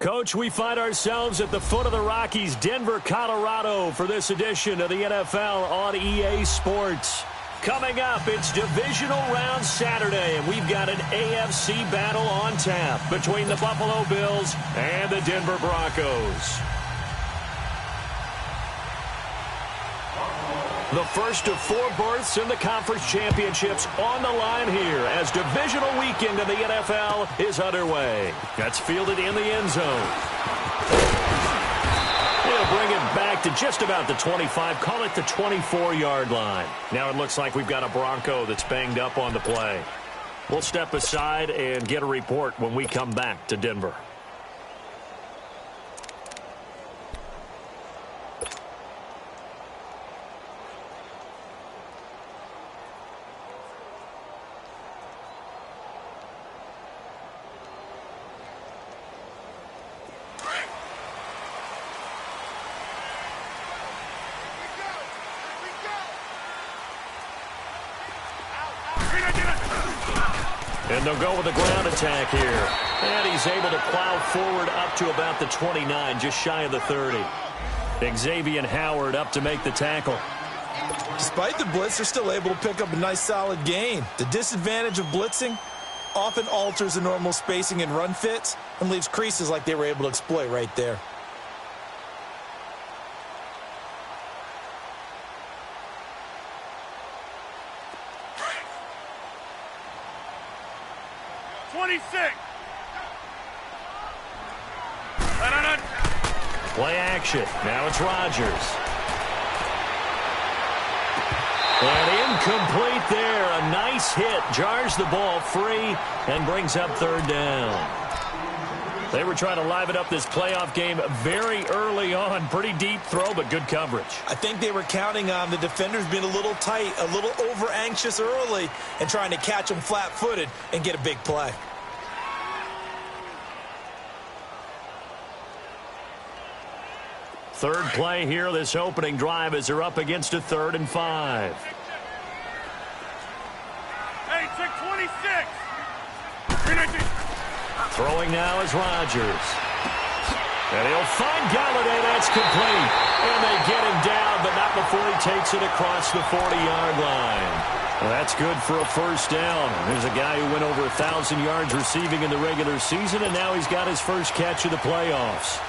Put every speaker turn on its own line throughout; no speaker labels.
Coach, we find ourselves at the foot of the Rockies, Denver, Colorado, for this edition of the NFL on EA Sports. Coming up, it's Divisional Round Saturday, and we've got an AFC battle on tap between the Buffalo Bills and the Denver Broncos. The first of 4 berths in the conference championships on the line here as divisional weekend of the NFL is underway. That's fielded in the end zone. He'll bring it back to just about the 25, call it the 24-yard line. Now it looks like we've got a Bronco that's banged up on the play. We'll step aside and get a report when we come back to Denver. And they'll go with a ground attack here. And he's able to plow forward up to about the 29, just shy of the 30. Xavier Howard up to make the tackle.
Despite the blitz, they're still able to pick up a nice solid gain. The disadvantage of blitzing often alters the normal spacing and run fits and leaves creases like they were able to exploit right there.
Play action. Now it's Rodgers. And incomplete there. A nice hit. Jars the ball free and brings up third down. They were trying to liven up this playoff game very early on. Pretty deep throw, but good coverage.
I think they were counting on the defenders being a little tight, a little over-anxious early, and trying to catch them flat-footed and get a big play.
Third play here, this opening drive, as they're up against a 3rd and 5.
Hey, check 26.
Throwing now is Rodgers. And he'll find Galladay. That's complete. And they get him down, but not before he takes it across the 40-yard line. Well, that's good for a first down. There's a guy who went over 1,000 yards receiving in the regular season, and now he's got his first catch of the playoffs.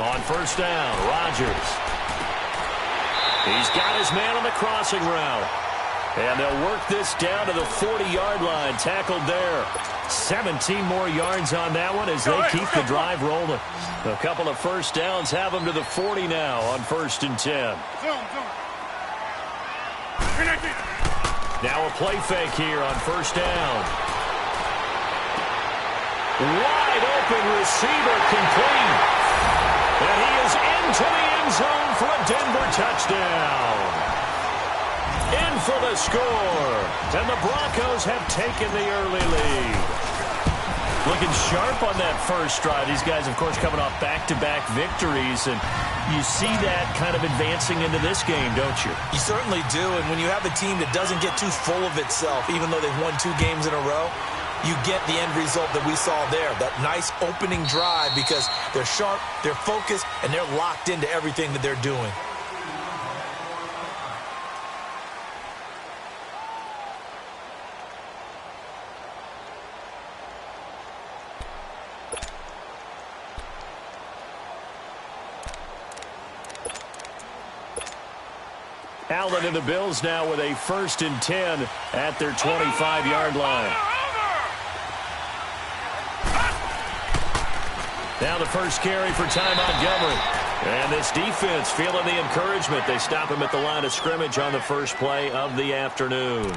On first down, Rodgers. He's got his man on the crossing route. And they'll work this down to the 40-yard line. Tackled there. 17 more yards on that one as they keep the drive rolling. A couple of first downs have them to the 40 now on 1st and 10. Now a play fake here on first down. Wide open receiver complete. And he is into the end zone for a Denver touchdown. In for the score. And the Broncos have taken the early lead. Looking sharp on that first drive. These guys, of course, coming off back-to-back victories. And you see that kind of advancing into this game, don't you?
You certainly do. And when you have a team that doesn't get too full of itself, even though they've won 2 games in a row, you get the end result that we saw there, that nice opening drive, because they're sharp, they're focused, and they're locked into everything that they're doing.
Allen and the Bills now with a 1st and 10 at their 25-yard line. Now the first carry for Ty Montgomery. And this defense feeling the encouragement. They stop him at the line of scrimmage on the first play of the afternoon.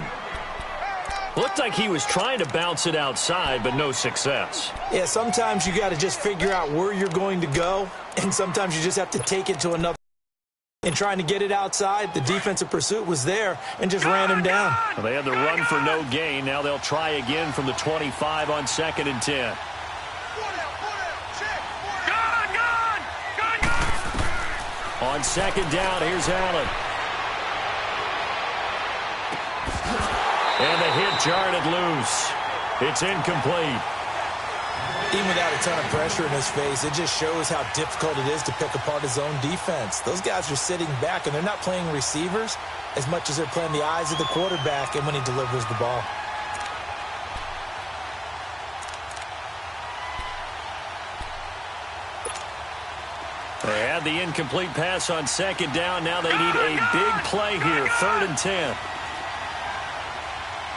Looked like he was trying to bounce it outside, but no success.
Yeah, sometimes you got to just figure out where you're going to go, and sometimes you just have to take it to another. and trying to get it outside. The defensive pursuit was there and just ran him down.
Well, they had the run for no gain. Now they'll try again from the 25 on 2nd and 10. On 2nd down, here's Allen. And the hit jarred loose. It's incomplete.
Even without a ton of pressure in his face, it just shows how difficult it is to pick apart his own defense. Those guys are sitting back, and they're not playing receivers as much as they're playing the eyes of the quarterback and when he delivers the ball.
They had the incomplete pass on 2nd down. Now they need a big play here, 3rd and 10.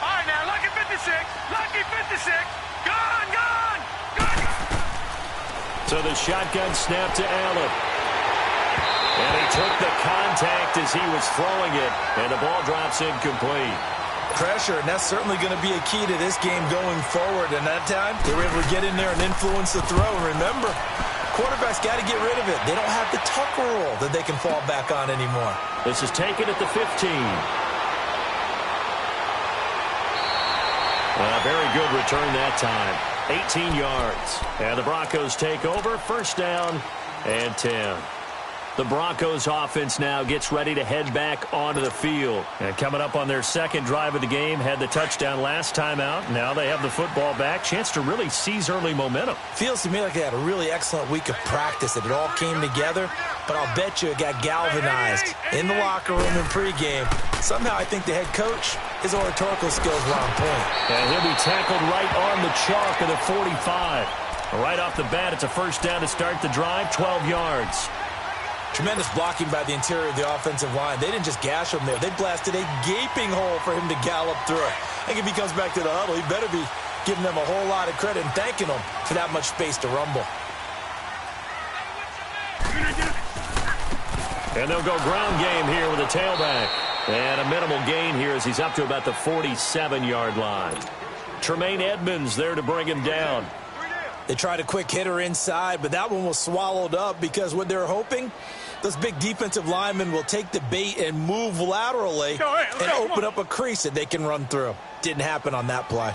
All right, now, lucky 56. Lucky 56. Gone, gone, gone.
So the shotgun snap to Allen. And he took the contact as he was throwing it, and the ball drops incomplete.
Pressure, and that's certainly going to be a key to this game going forward. And that time, they were able to get in there and influence the throw. Remember, quarterbacks got to get rid of it. They don't have the Tucker rule that they can fall back on anymore.
This is taken at the 15. Very good return that time. 18 yards. And the Broncos take over. 1st down and 10. The Broncos offense now gets ready to head back onto the field. And coming up on their 2nd drive of the game, had the touchdown last time out. Now they have the football back. Chance to really seize early momentum.
Feels to me like they had a really excellent week of practice, that it all came together. But I'll bet you it got galvanized in the locker room in pregame. Somehow I think the head coach, his oratorical skills were on point.
And he'll be tackled right on the chalk of the 45. Right off the bat, it's a 1st down to start the drive, 12 yards.
Tremendous blocking by the interior of the offensive line. They didn't just gash him there. They blasted a gaping hole for him to gallop through. I think if he comes back to the huddle, he better be giving them a whole lot of credit and thanking them for that much space to rumble.
And they'll go ground game here with a tailback. And a minimal gain here as he's up to about the 47-yard line. Tremaine Edmonds there to bring him down.
They tried a quick hitter inside, but that one was swallowed up because what they're hoping, those big defensive linemen will take the bait and move laterally and open up a crease that they can run through. Didn't happen on that play.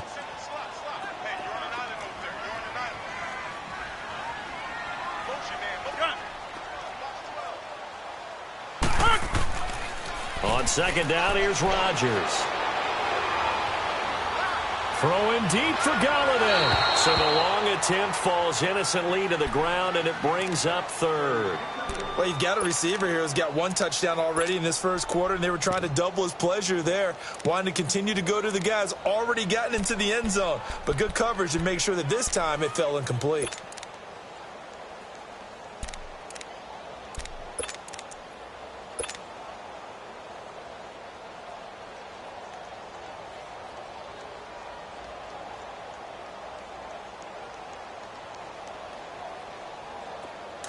On 2nd down, here's Rodgers. Throwing deep for Galladay. So the long attempt falls innocently to the ground, and it brings up 3rd.
Well, you've got a receiver here who's got 1 touchdown already in this 1st quarter, and they were trying to double his pleasure there, wanting to continue to go to the guys already gotten into the end zone. But good coverage to make sure that this time it fell incomplete.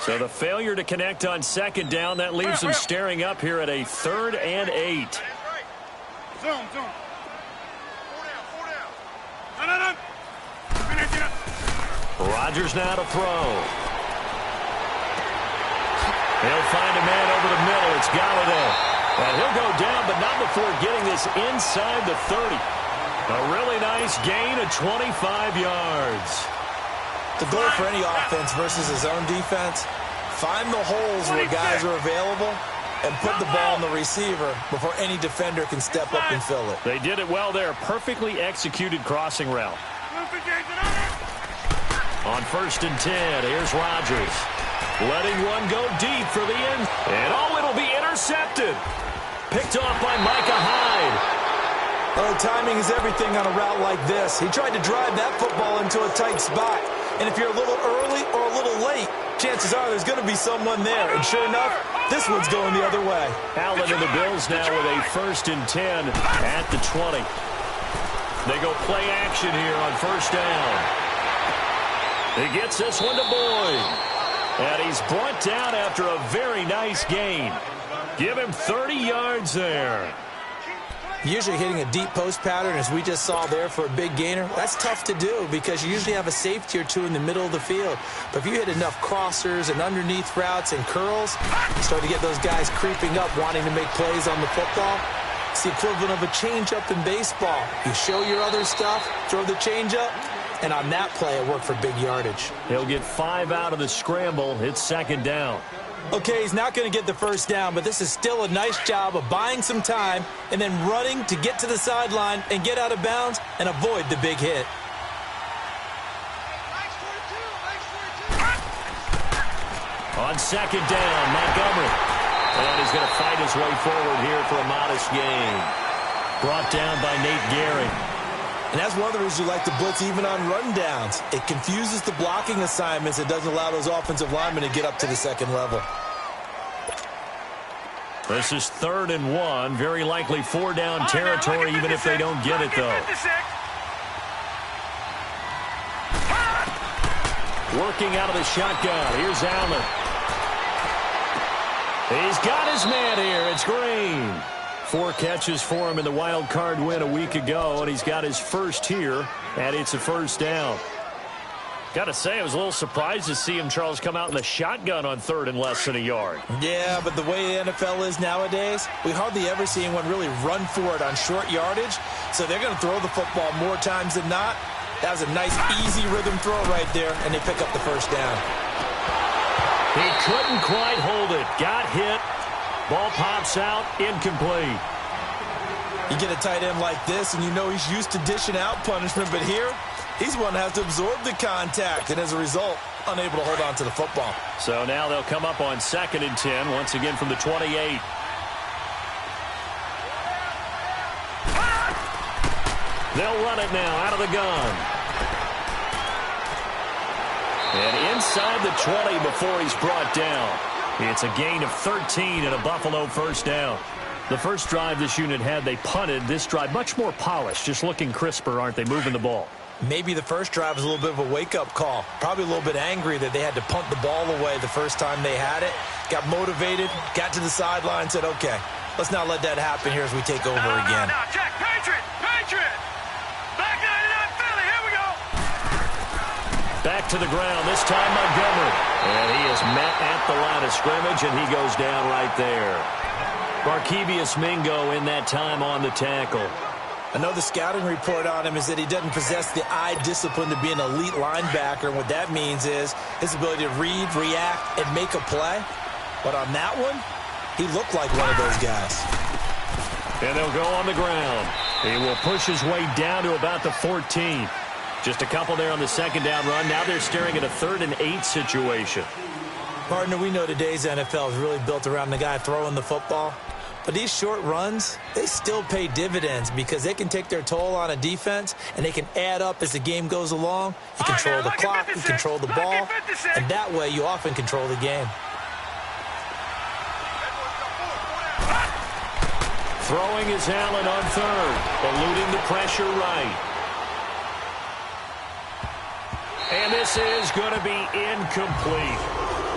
So the failure to connect on 2nd down, that leaves them staring up here at a 3rd and 8.
Zoom. 4 down.
Rodgers now to throw. He'll find a man over the middle. It's Galladay. And he'll go down, but not before getting this inside the 30. A really nice gain of 25 yards.
The goal for any offense versus his own defense, find the holes where guys are available and put the ball on the receiver before any defender can step up and fill it.
They did it well there. Perfectly executed crossing route. On 1st and 10, here's Rodgers. Letting one go deep for the end. And it'll be intercepted. Picked off by Micah Hyde.
Oh, timing is everything on a route like this. He tried to drive that football into a tight spot. And if you're a little early or a little late, chances are there's going to be someone there. And sure enough, this one's going the other way.
Allen and the Bills now with a 1st and 10 at the 20. They go play action here on 1st down. He gets this one to Boyd. And he's brought down after a very nice gain. Give him 30 yards there.
Usually hitting a deep post pattern, as we just saw there for a big gainer, that's tough to do because you usually have a safety or two in the middle of the field. But if you hit enough crossers and underneath routes and curls, you start to get those guys creeping up, wanting to make plays on the football. It's the equivalent of a changeup in baseball. You show your other stuff, throw the changeup, and on that play, it worked for big yardage.
He'll get 5 out of the scramble. It's second down.
Okay, he's not going to get the first down, but this is still a nice job of buying some time and then running to get to the sideline and get out of bounds and avoid the big hit.
On second down, Montgomery. And he's going to fight his way forward here for a modest gain. Brought down by Nate Gehring.
And that's one of the reasons you like to blitz even on rundowns. It confuses the blocking assignments. It doesn't allow those offensive linemen to get up to the second level.
This is 3rd and 1. Very likely 4-down territory, even if they don't get it, though. Working out of the shotgun. Here's Allen. He's got his man here. It's Green. 4 catches for him in the wild card win a week ago, and he's got his first here, and it's a first down. Got to say, I was a little surprised to see him, Charles, come out in the shotgun on 3rd and less than a yard.
Yeah, but the way the NFL is nowadays, we hardly ever see anyone really run for it on short yardage, so they're going to throw the football more times than not. That was a nice, easy rhythm throw right there, and they pick up the first down.
He couldn't quite hold it. Got hit. Ball pops out, incomplete.
You get a tight end like this, and you know he's used to dishing out punishment, but here, he's one that has to absorb the contact, and as a result, unable to hold on to the football.
So now they'll come up on 2nd and 10, once again from the 28. They'll run it now out of the gun. And inside the 20 before he's brought down. It's a gain of 13 and a Buffalo first down. The first drive this unit had, they punted. This drive, much more polished, just looking crisper, aren't they, moving the ball?
Maybe the first drive was a little bit of a wake-up call. Probably a little bit angry that they had to punt the ball away the first time they had it. Got motivated, got to the sideline, said, okay, let's not let that happen here as we take over again.
No, check, Patriot! Back 99 Philly, here we go!
Back to the ground, this time Montgomery. And he is met at the line of scrimmage, and he goes down right there. Barkevius Mingo in that time on the tackle.
I know the scouting report on him is that he doesn't possess the eye discipline to be an elite linebacker. And what that means is his ability to read, react, and make a play. But on that one, he looked like one of those guys.
And they'll go on the ground. He will push his way down to about the 14. Just a couple there on the second down run. Now they're staring at a 3rd and 8 situation.
Partner, we know today's NFL is really built around the guy throwing the football. But these short runs, they still pay dividends because they can take their toll on a defense and they can add up as the game goes along. You control the clock, you control the ball, and that way you often control the game.
Throwing is Allen on 3rd, eluding the pressure right. And this is going to be incomplete.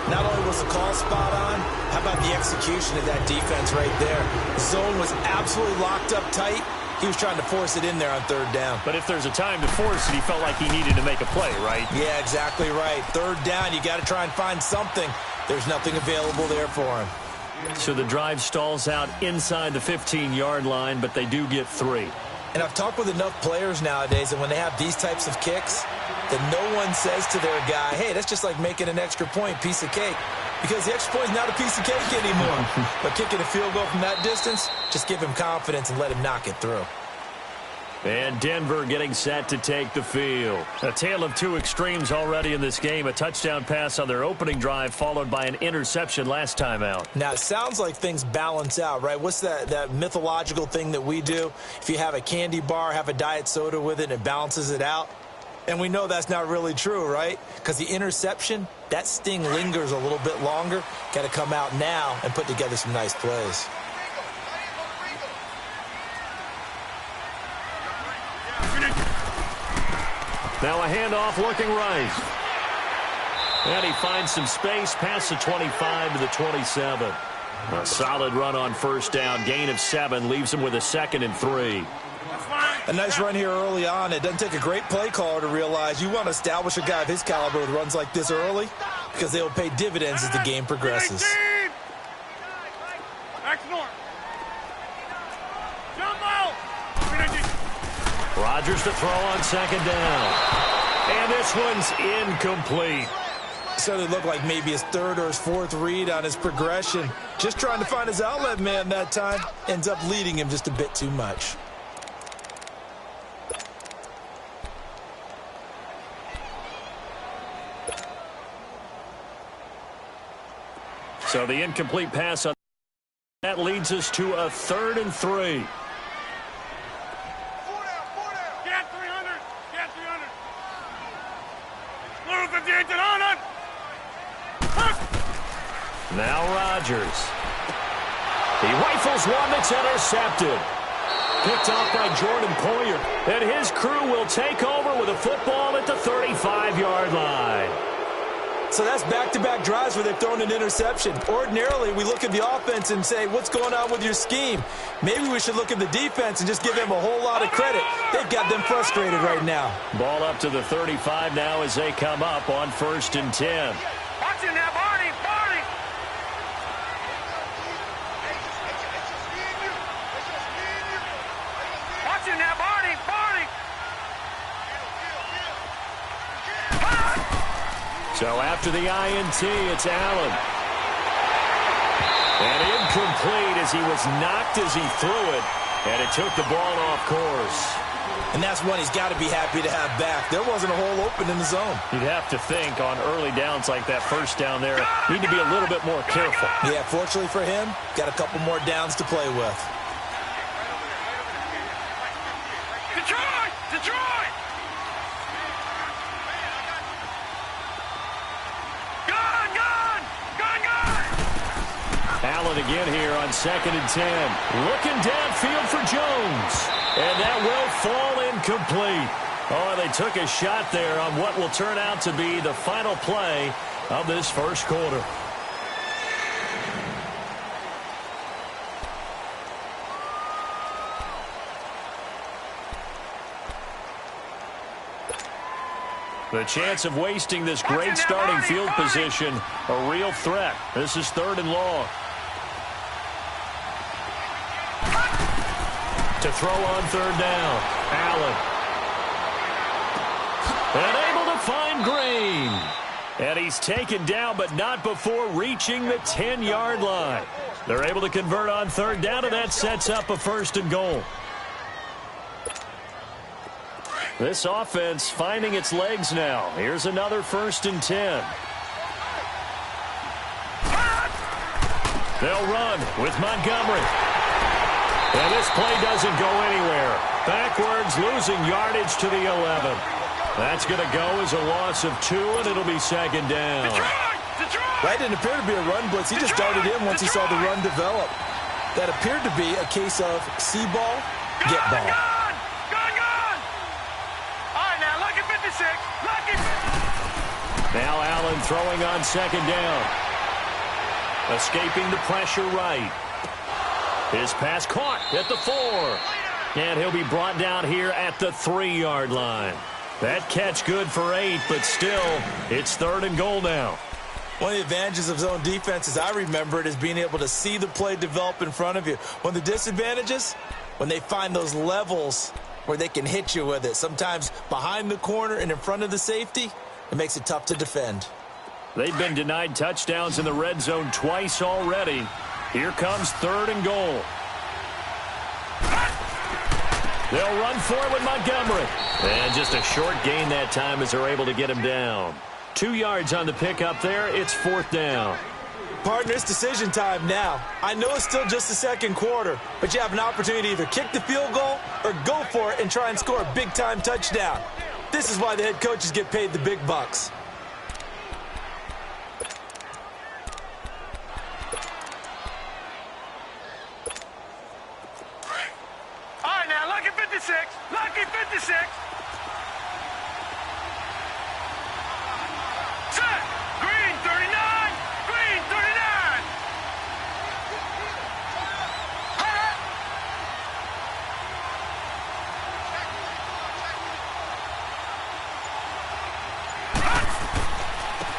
Not only was the call spot on, how about the execution of that defense right there? The zone was absolutely locked up tight. He was trying to force it in there on 3rd down.
But if there's a time to force it, he felt like he needed to make a play, right?
Yeah, exactly right. 3rd down, you got to try and find something. There's nothing available there for him.
So the drive stalls out inside the 15-yard line, but they do get 3.
And I've talked with enough players nowadays that when they have these types of kicks, that no one says to their guy, hey, that's just like making an extra point, piece of cake. Because the extra point is not a piece of cake anymore. But kicking a field goal from that distance, just give him confidence and let him knock it through.
And Denver getting set to take the field. A tale of two extremes already in this game. A touchdown pass on their opening drive followed by an interception last time out.
Now, it sounds like things balance out, right? What's that mythological thing that we do? If you have a candy bar, have a diet soda with it, and it balances it out. And we know that's not really true, right? Because the interception, that sting lingers a little bit longer. Got to come out now and put together some nice plays.
Now a handoff looking right. And he finds some space past the 25 to the 27. A solid run on first down. Gain of 7 leaves him with a 2nd and 3.
A nice run here early on. It doesn't take a great play caller to realize you want to establish a guy of his caliber with runs like this early because they will pay dividends as the game progresses.
Rodgers to throw on 2nd down. And this one's incomplete.
So it looked like maybe his 3rd or his 4th read on his progression. Just trying to find his outlet man that time. Ends up leading him just a bit too much.
So the incomplete pass on that leads us to a 3rd and 3. Now Rodgers. He rifles one that's intercepted. Picked off by Jordan Poyer. And his crew will take over with a football at the 35-yard line.
So that's back-to-back drives where they've thrown an interception. Ordinarily, we look at the offense and say, what's going on with your scheme? Maybe we should look at the defense and just give them a whole lot of credit. They've got them frustrated right now.
Ball up to the 35 now as they come up on 1st and 10.
Watch him now, Barney. Watch him now, Barney.
So after the INT, it's Allen. And incomplete as he was knocked as he threw it, and it took the ball off course.
And that's one he's got to be happy to have back. There wasn't a hole open in the zone.
You'd have to think on early downs like that first down there, need to be a little bit more careful.
Yeah, fortunately for him, got a couple more downs to play with.
Detroit!
Allen again here on 2nd and 10. Looking downfield for Jones. And that will fall incomplete. Oh, they took a shot there on what will turn out to be the final play of this first quarter. The chance of wasting this great starting field position, a real threat. This is 3rd and long. To throw on 3rd down, Allen. And able to find Green. And he's taken down, but not before reaching the 10-yard line. They're able to convert on 3rd down, and that sets up a 1st and goal. This offense finding its legs now. Here's another 1st and 10. They'll run with Montgomery. And this play doesn't go anywhere. Backwards, losing yardage to the 11. That's going to go as a loss of 2, and it'll be 2nd down.
That didn't appear to be a run blitz. He just darted in once he saw the run develop. That appeared to be a case of see ball, get ball.
Now Allen throwing on 2nd down. Escaping the pressure right. His pass caught at the 4. And he'll be brought down here at the 3-yard line. That catch good for 8, but still, it's 3rd and goal now.
One of the advantages of zone defense, as I remember it, is being able to see the play develop in front of you. One of the disadvantages, when they find those levels where they can hit you with it. Sometimes behind the corner and in front of the safety, it makes it tough to defend.
They've been denied touchdowns in the red zone twice already. Here comes 3rd and goal. They'll run for it with Montgomery. And just a short gain that time as they're able to get him down. 2 yards on the pickup there. It's 4th down.
Partner, it's decision time now. I know it's still just the 2nd quarter, but you have an opportunity to either kick the field goal or go for it and try and score a big-time touchdown. This is why the head coaches get paid the big bucks.
All right, now, lucky 56. Lucky 56. Set. Green 39. Green 39.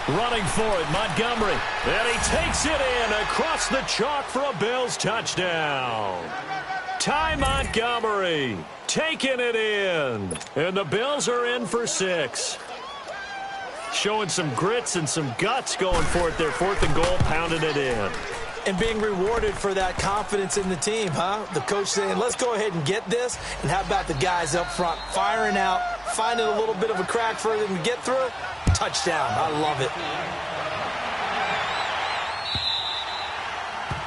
Running for it, Montgomery. And he takes it in across the chalk for a Bills touchdown. Ty Montgomery taking it in. And the Bills are in for 6. Showing some grits and some guts going for it there. 4th and goal, pounding it in.
And being rewarded for that confidence in the team, huh? The coach saying, let's go ahead and get this. And how about the guys up front firing out, finding a little bit of a crack for them to get through? Touchdown. I love it.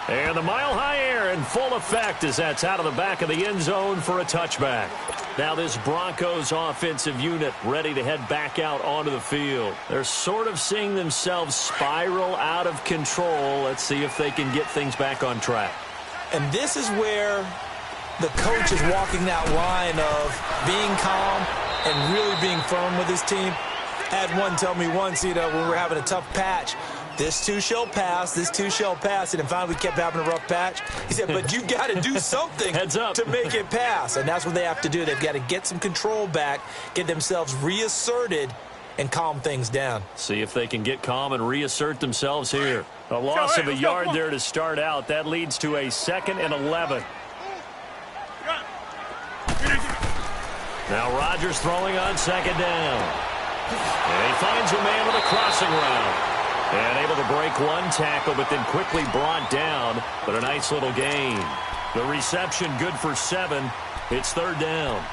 And the mile-high air in full effect as that's out of the back of the end zone for a touchback. Now this Broncos offensive unit ready to head back out onto the field. They're sort of seeing themselves spiral out of control. Let's see if they can get things back on track.
And this is where the coach is walking that line of being calm and really being firm with his team. I had one tell me once, when we were having a tough patch, this too shall pass, this too shall pass. And finally we kept having a rough patch. He said, but you got to do something
Heads up.
to make it pass. And that's what they have to do. They've got to get some control back, get themselves reasserted, and calm things down.
See if they can get calm and reassert themselves here. A loss of a yard there to start out. That leads to a 2nd and 11. Now Rodgers throwing on 2nd down. And he finds a man with a crossing route. And able to break one tackle, but then quickly brought down. But a nice little gain. The reception good for 7. It's 3rd down.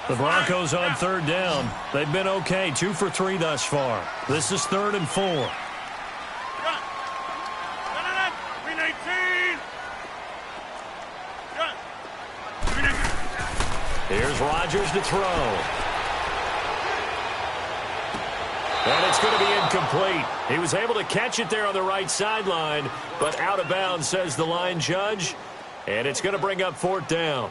The Broncos on 3rd down. They've been okay. 2 for 3 thus far. This is 3rd and 4. Here's Rodgers to throw. And it's going to be incomplete. He was able to catch it there on the right sideline, but out of bounds, says the line judge. And it's going to bring up 4th down.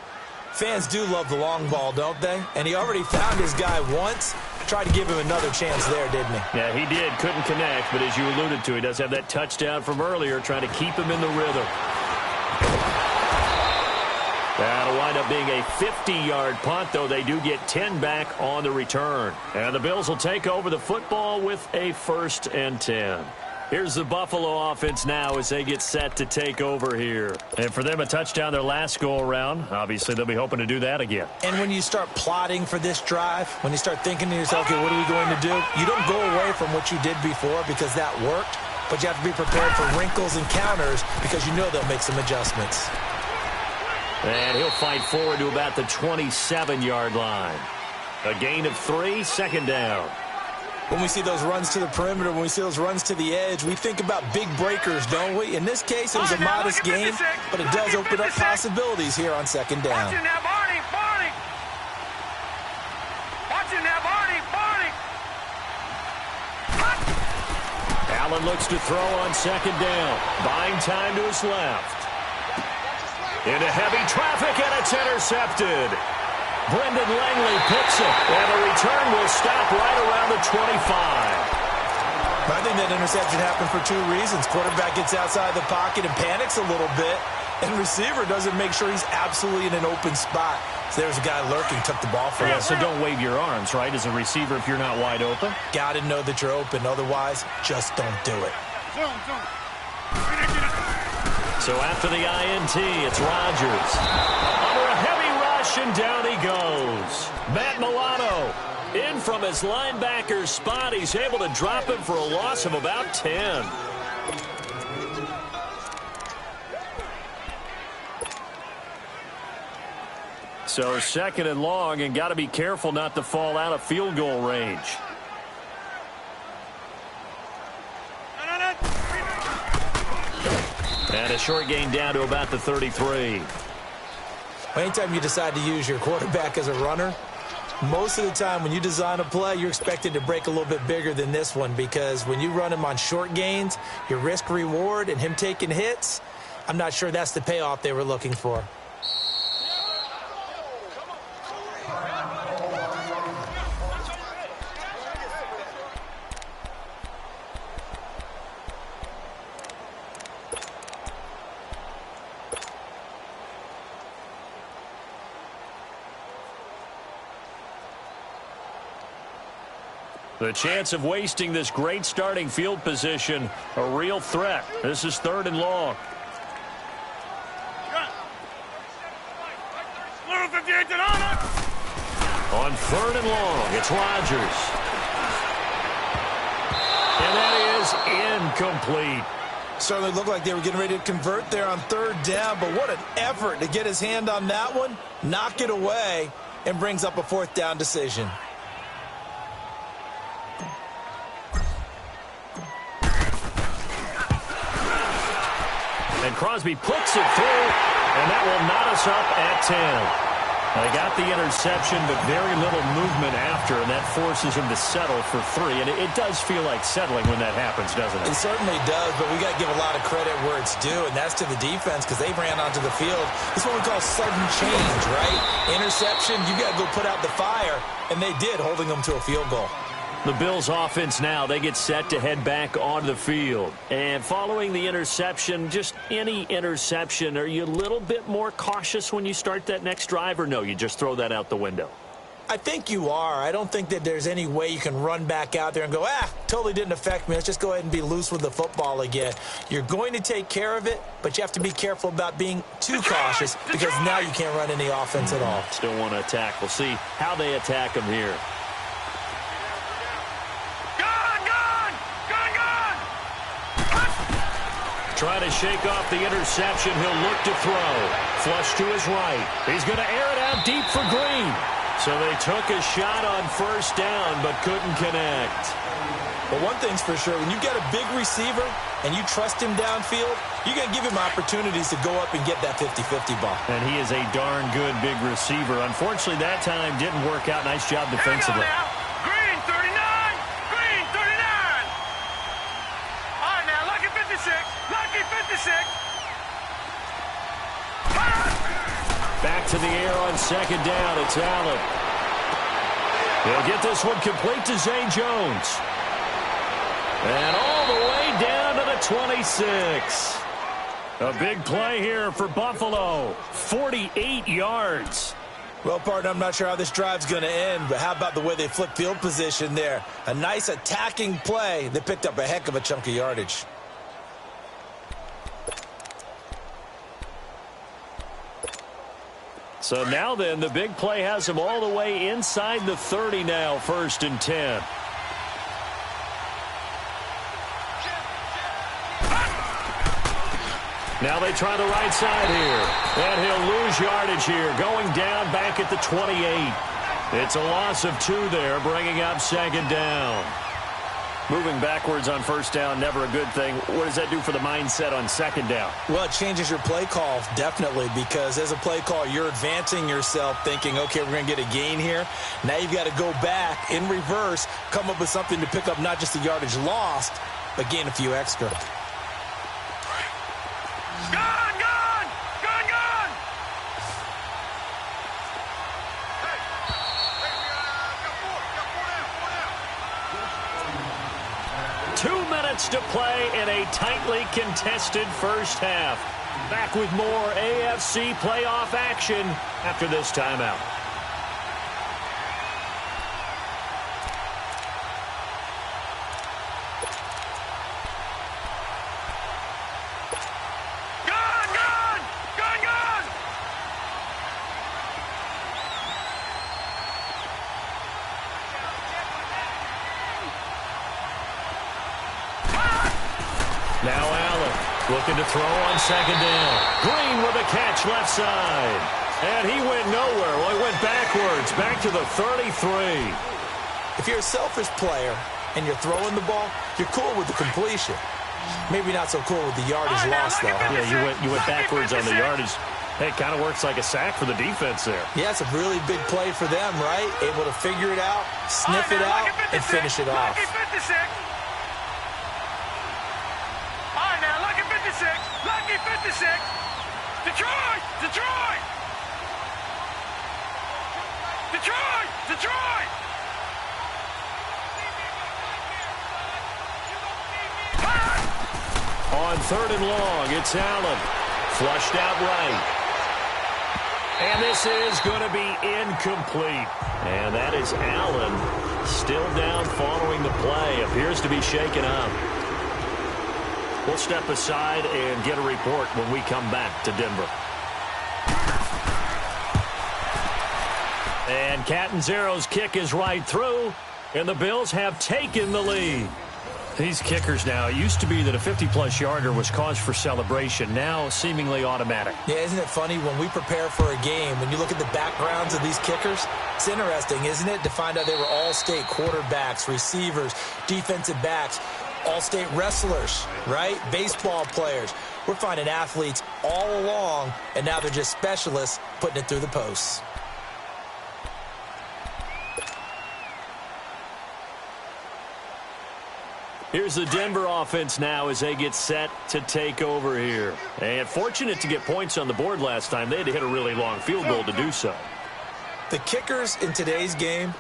Fans do love the long ball, don't they? And he already found his guy once. Tried to give him another chance there, didn't he?
Yeah, he did. Couldn't connect, but as you alluded to, he does have that touchdown from earlier, trying to keep him in the rhythm. That'll wind up being a 50-yard punt, though they do get 10 back on the return. And the Bills will take over the football with a 1st and 10. Here's the Buffalo offense now as they get set to take over here. And for them, a touchdown their last go-around. Obviously, they'll be hoping to do that again.
And when you start plotting for this drive, when you start thinking to yourself, okay, what are we going to do? You don't go away from what you did before because that worked, but you have to be prepared for wrinkles and counters because you know they'll make some adjustments.
And he'll fight forward to about the 27-yard line. A gain of 3, 2nd down.
When we see those runs to the perimeter, when we see those runs to the edge, we think about big breakers, don't we? In this case, it was a modest gain, but it does open up possibilities here on 2nd down.
Watching that, Barney, Barney. Watching that, Barney, Barney.
Allen looks to throw on 2nd down. Buying time to his left. Into heavy traffic, and it's intercepted. Brendan Langley picks it, and the return will stop right around the 25.
I think that interception happened for 2 reasons. Quarterback gets outside the pocket and panics a little bit, and receiver doesn't make sure he's absolutely in an open spot. So there's a guy lurking, took the ball from him.
Yeah, so don't wave your arms, right, as a receiver if you're not wide open.
Got to know that you're open. Otherwise, just don't do it.
So after the INT, it's Rodgers. Under a heavy rush, and down he goes. Matt Milano in from his linebacker spot. He's able to drop him for a loss of about 10. So 2nd and long, and got to be careful not to fall out of field goal range. And a short gain down to about the 33.
Anytime you decide to use your quarterback as a runner, most of the time when you design a play, you're expected to break a little bit bigger than this one because when you run him on short gains, your risk-reward and him taking hits, I'm not sure that's the payoff they were looking for.
The chance of wasting this great starting field position, a real threat. This is 3rd and long. On 3rd and long, it's Rodgers. And that is incomplete.
Certainly looked like they were getting ready to convert there on 3rd down, but what an effort to get his hand on that one, knock it away, and brings up a 4th down decision.
And Crosby puts it through, and that will knot us up at 10. They got the interception, but very little movement after, and that forces him to settle for 3. And it does feel like settling when that happens, doesn't it?
It certainly does, but we got to give a lot of credit where it's due, and that's to the defense because they ran onto the field. It's what we call sudden change, right? Interception, you got to go put out the fire, and they did, holding them to a field goal.
The Bills offense now, they get set to head back onto the field. And following the interception, just any interception, are you a little bit more cautious when you start that next drive, or no, you just throw that out the window?
I think you are. I don't think that there's any way you can run back out there and go, totally didn't affect me. Let's just go ahead and be loose with the football again. You're going to take care of it, but you have to be careful about being too cautious because now you can't run any offense at all.
Still want to attack. We'll see how they attack them here. Trying to shake off the interception. He'll look to throw. Flush to his right. He's going to air it out deep for Green. So they took a shot on 1st down, but couldn't connect.
But one thing's for sure, when you've got a big receiver and you trust him downfield, you're going to give him opportunities to go up and get that 50-50 ball.
And he is a darn good big receiver. Unfortunately, that time didn't work out. Nice job defensively.
Green 39! Green 39! All right, now, Lucky 56! Lucky 56!
Back to the air on 2nd down. It's Allen. He'll get this one complete to Zay Jones. And all the way down to the 26. A big play here for Buffalo. 48 yards.
Well, partner, I'm not sure how this drive's going to end, but how about the way they flip field position there? A nice attacking play. They picked up a heck of a chunk of yardage.
So now then, the big play has him all the way inside the 30 now, 1st and 10. Now they try the right side here. And he'll lose yardage here, going down back at the 28. It's a loss of 2 there, bringing up 2nd down. Moving backwards on 1st down, never a good thing. What does that do for the mindset on 2nd down?
Well, it changes your play call, definitely, because as a play call, you're advancing yourself thinking, okay, we're going to get a gain here. Now you've got to go back in reverse, come up with something to pick up not just the yardage lost, but gain a few extra.
Gone! Gone! Gone! Gone! Hey, got 4 down.
2 minutes to play in a tightly contested 1st half. Back with more AFC playoff action after this timeout. Now Allen looking to throw on 2nd down. Green with a catch left side. And he went nowhere. Well, he went backwards, back to the 33.
If you're a selfish player and you're throwing the ball, you're cool with the completion. Maybe not so cool with the yardage lost, though.
Yeah, you went backwards on the yardage. Hey, it kind of works like a sack for the defense there.
Yeah, it's a really big play for them, right? Able to figure it out, sniff it out, and finish it off.
Lucky 56. Detroit! Detroit! Detroit! Detroit!
On 3rd and long, it's Allen. Flushed out right. And this is going to be incomplete. And that is Allen still down following the play. Appears to be shaken up. We'll step aside and get a report when we come back to Denver. And Catanzaro's kick is right through, and the Bills have taken the lead. These kickers now, it used to be that a 50-plus yarder was cause for celebration, now seemingly automatic.
Yeah, isn't it funny when we prepare for a game, when you look at the backgrounds of these kickers, it's interesting, isn't it, to find out they were all-state quarterbacks, receivers, defensive backs, all-state wrestlers, right? Baseball players. We're finding athletes all along, and now they're just specialists putting it through the posts.
Here's the Denver offense now as they get set to take over here. And fortunate to get points on the board last time. They had to hit a really long field goal to do so.
The kickers in today's game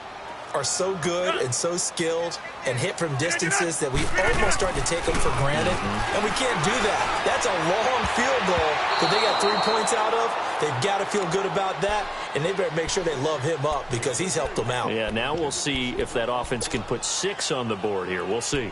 are so good and so skilled and hit from distances that we almost start to take them for granted. And we can't do that. That's a long field goal that they got 3 points out of. They've got to feel good about that, and they better make sure they love him up because he's helped them out.
Yeah, now we'll see if that offense can put 6 on the board here. We'll see.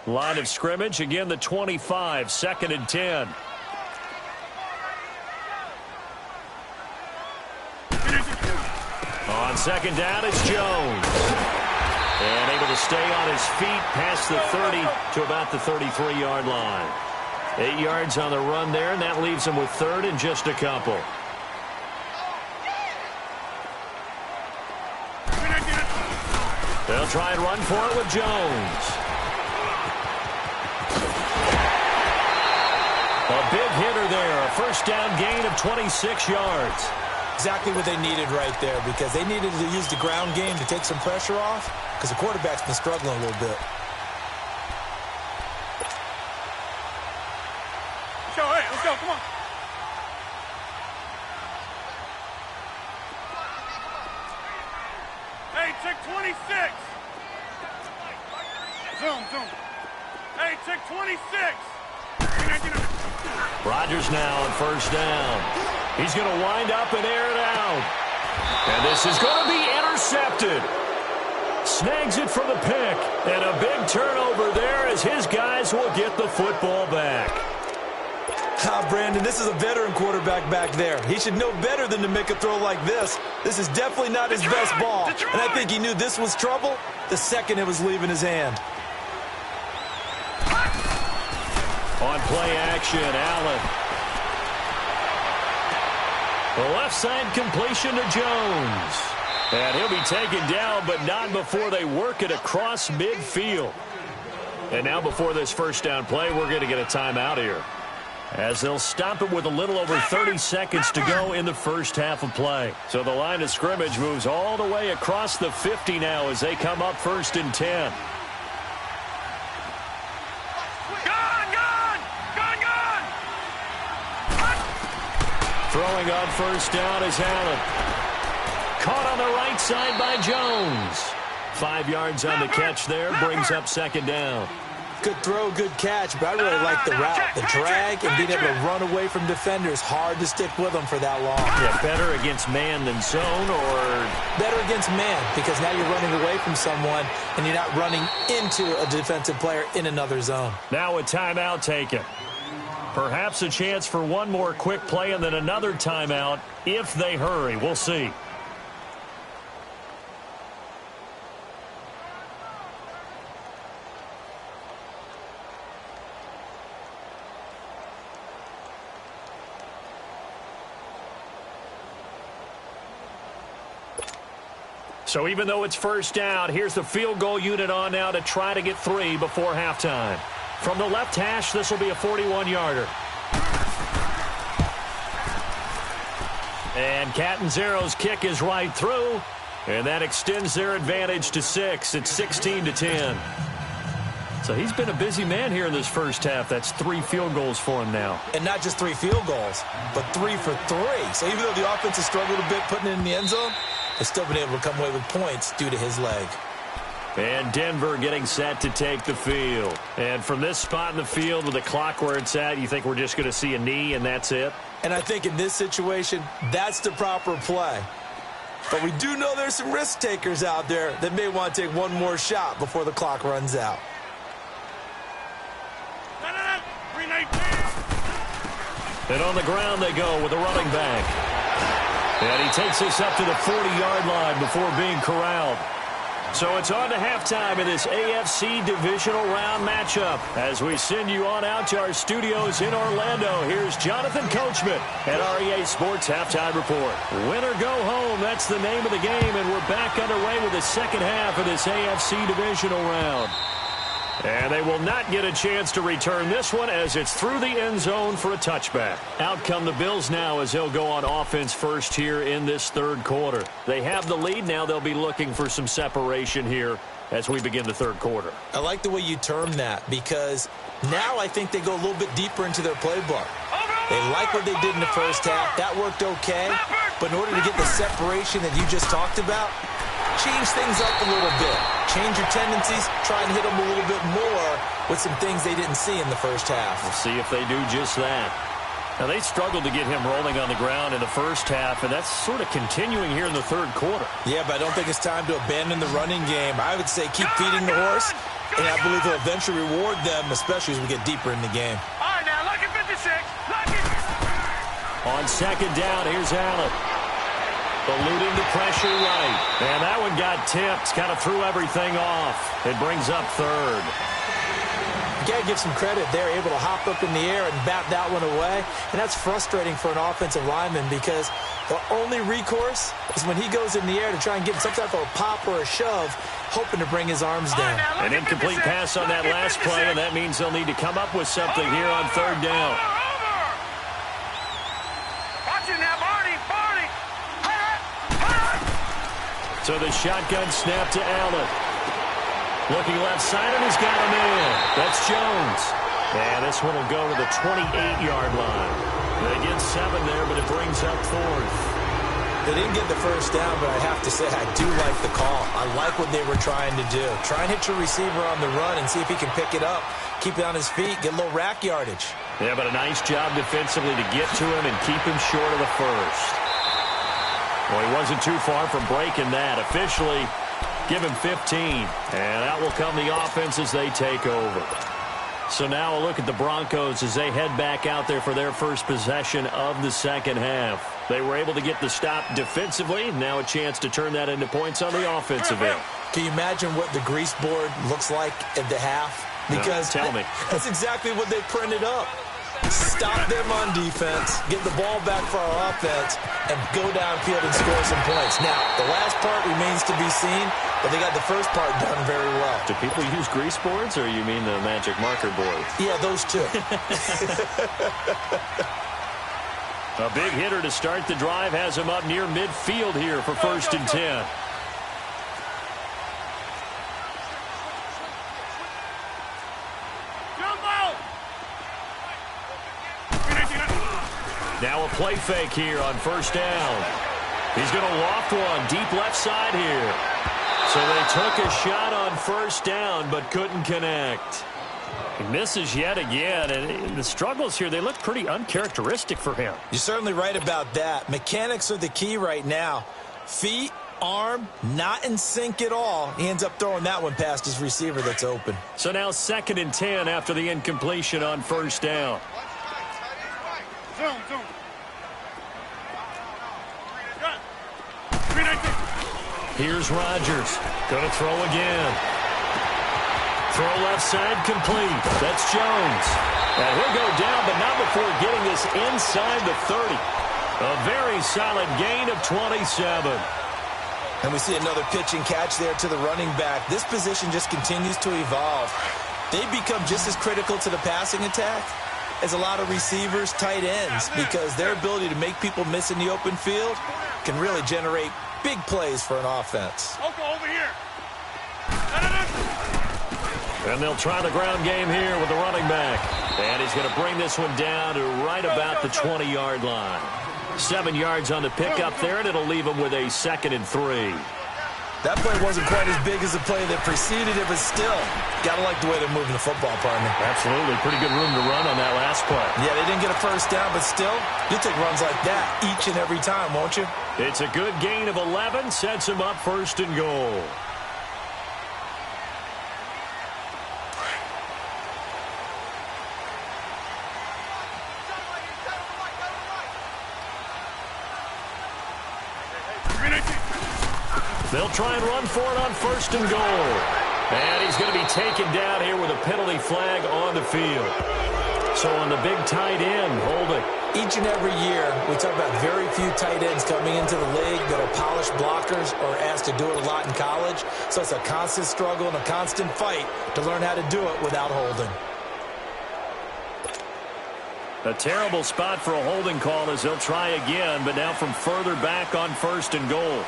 Line of scrimmage, again the 25, 2nd and 10. On 2nd down, it's Jones. And able to stay on his feet past the 30 to about the 33-yard line. 8 yards on the run there, and that leaves him with 3rd and just a couple. They'll try and run for it with Jones. A big hitter there, a first down gain of 26 yards.
Exactly what they needed right there because they needed to use the ground game to take some pressure off because the quarterback's been struggling a little bit.
Let's go, come on. Hey, check 26. Zoom. Hey, check 26.
Rodgers now on 1st down. He's going to wind up and air it out. And this is going to be intercepted. Snags it for the pick. And a big turnover there as his guys will get the football back.
Brandon, this is a veteran quarterback back there. He should know better than to make a throw like this. This is definitely not his best ball. And I think he knew this was trouble the second it was leaving his hand.
On play action, Allen. The left side completion to Jones. And he'll be taken down, but not before they work it across midfield. And now before this first down play, we're going to get a timeout here, as they'll stop it with a little over 30 seconds to go in the first half of play. So the line of scrimmage moves all the way across the 50 now as they come up 1st and 10. Throwing on 1st down is Allen. Caught on the right side by Jones. 5 yards on the catch there, brings up 2nd down.
Good throw, good catch, but I really like the route. The drag and being able to run away from defenders. Hard to stick with them for that long.
Yeah, better against man than zone, or?
Better against man, because now you're running away from someone and you're not running into a defensive player in another zone.
Now a timeout taken. Perhaps a chance for one more quick play and then another timeout if they hurry. We'll see. So even though it's 1st down, here's the field goal unit on now to try to get 3 before halftime. From the left hash, this will be a 41-yarder. And Catanzaro's kick is right through, and that extends their advantage to 6. It's 16-10. So he's been a busy man here in this first half. That's 3 field goals for him now.
And not just 3 field goals, but 3 for 3. So even though the offense has struggled a bit putting it in the end zone, has still been able to come away with points due to his leg.
And Denver getting set to take the field. And from this spot in the field with the clock where it's at, you think we're just going to see a knee and that's it?
And I think in this situation, that's the proper play. But we do know there's some risk takers out there that may want to take one more shot before the clock runs out.
And on the ground they go with the running back. And he takes us up to the 40-yard line before being corralled. So it's on to halftime in this AFC divisional round matchup. As we send you on out to our studios in Orlando, here's Jonathan Coachman at REA Sports Halftime Report. Win or go home, that's the name of the game, and we're back underway with the second half of this AFC divisional round. And they will not get a chance to return this one as it's through the end zone for a touchback. Out come the Bills now as they'll go on offense first here in this third quarter. They have the lead now. They'll be looking for some separation here as we begin the third quarter.
I like the way you term that because now I think they go a little bit deeper into their playbook. They like what they did in the first half. That worked okay. But in order to get the separation that you just talked about, change things up a little bit. Change your tendencies. Try and hit them a little bit more with some things they didn't see in the first half.
We'll see if they do just that. Now, they struggled to get him rolling on the ground in the first half, and that's sort of continuing here in the third quarter.
Yeah, but I don't think it's time to abandon the running game. I would say keep feeding the horse, and I believe he'll eventually reward them, especially as we get deeper in the game.
All right, now, lucky 56. Lucky.
On second down, here's Allen. Eluding the pressure right. And that one got tipped. Kind of threw everything off. It brings up third.
You got to give some credit. They're able to hop up in the air and bat that one away. And that's frustrating for an offensive lineman because the only recourse is when he goes in the air to try and get some type of a pop or a shove, hoping to bring his arms down.
An incomplete pass on that last play, and that means they'll need to come up with something here on third down.
Watch it now, Barney.
So the shotgun snap to Allen. Looking left side, and he's got him in. That's Jones. And this one will go to the 28-yard line. They get 7 there, but it brings up fourth.
They didn't get the first down, but I have to say I do like the call. I like what they were trying to do. Try and hit your receiver on the run and see if he can pick it up, keep it on his feet, get a little rack yardage.
Yeah, but a nice job defensively to get to him and keep him short of the first. Well, he wasn't too far from breaking that. Officially, give him 15. And out will come the offense as they take over. So now a look at the Broncos as they head back out there for their first possession of the second half. They were able to get the stop defensively. Now a chance to turn that into points on the offensive end.
Can you imagine what the grease board looks like at the half? Because
no, tell me.
That's exactly what they printed up. Stop them on defense, get the ball back for our offense, and go downfield and score some points. Now, the last part remains to be seen, but they got the first part done very well.
Do people use grease boards, or you mean the magic marker board?
Yeah, those two.
A big hitter to start the drive has him up near midfield here for first and 10. Now a play fake here on first down. He's going to loft one deep left side here. So they took a shot on first down but couldn't connect. He misses yet again, and the struggles here, they look pretty uncharacteristic for him.
You're certainly right about that. Mechanics are the key right now. Feet, arm, not in sync at all. He ends up throwing that one past his receiver that's open.
So now second and 10 after the incompletion on first down.
Zoom.
Here's Rodgers. Going to throw again. Throw left side complete. That's Jones. And he'll go down, but not before getting this inside the 30. A very solid gain of 27.
And we see another pitch and catch there to the running back. This position just continues to evolve. They become just as critical to the passing attack as a lot of receivers, tight ends, because their ability to make people miss in the open field can really generate big plays for an offense.
Over here.
And they'll try the ground game here with the running back. And he's going to bring this one down to right about the 20-yard line. 7 yards on the pickup there, and it'll leave them with a 2nd and 3.
That play wasn't quite as big as the play that preceded it, but still, got to like the way they're moving the football, partner.
Absolutely. Pretty good room to run on that last play.
Yeah, they didn't get a first down, but still, you'll take runs like that each and every time, won't you?
It's a good gain of 11, sets them up 1st and goal. They'll try and run for it on 1st and goal. And he's going to be taken down here with a penalty flag on the field. So on the big tight end, hold it.
Each and every year, we talk about very few tight ends coming into the league that are polished blockers or asked to do it a lot in college. So it's a constant struggle and a constant fight to learn how to do it without holding.
A terrible spot for a holding call as they'll try again, but now from further back on 1st and goal.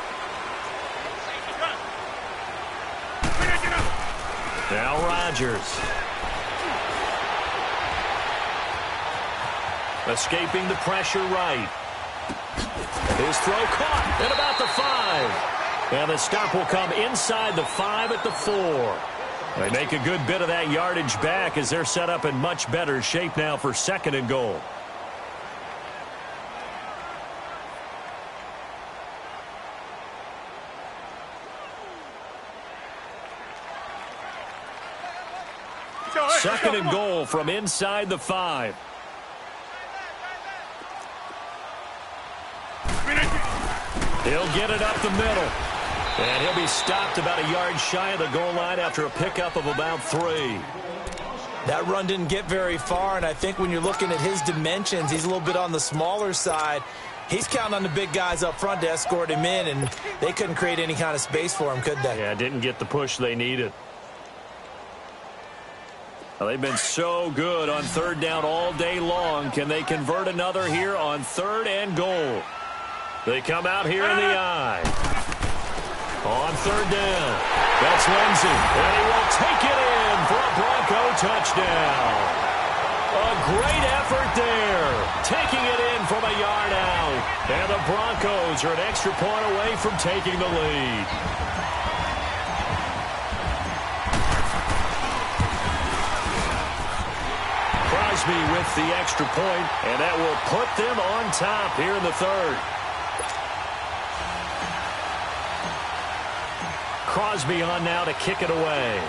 Now Rodgers. Escaping the pressure right. His throw caught at about the 5. And the stop will come inside the 5 at the 4. They make a good bit of that yardage back as they're set up in much better shape now for 2nd and goal. Second and goal from inside the 5. He'll get it up the middle. And he'll be stopped about a yard shy of the goal line after a pickup of about 3.
That run didn't get very far, and I think when you're looking at his dimensions, he's a little bit on the smaller side. He's counting on the big guys up front to escort him in, and they couldn't create any kind of space for him, could they?
Yeah, didn't get the push they needed. Well, they've been so good on 3rd down all day long. Can they convert another here on 3rd and goal? They come out here in the eye. On 3rd down. That's Lindsey. And he will take it in for a Bronco touchdown. A great effort there. Taking it in from a yard out. And the Broncos are an extra point away from taking the lead. With the extra point, and that will put them on top here in the 3rd. Crosby on now to kick it away.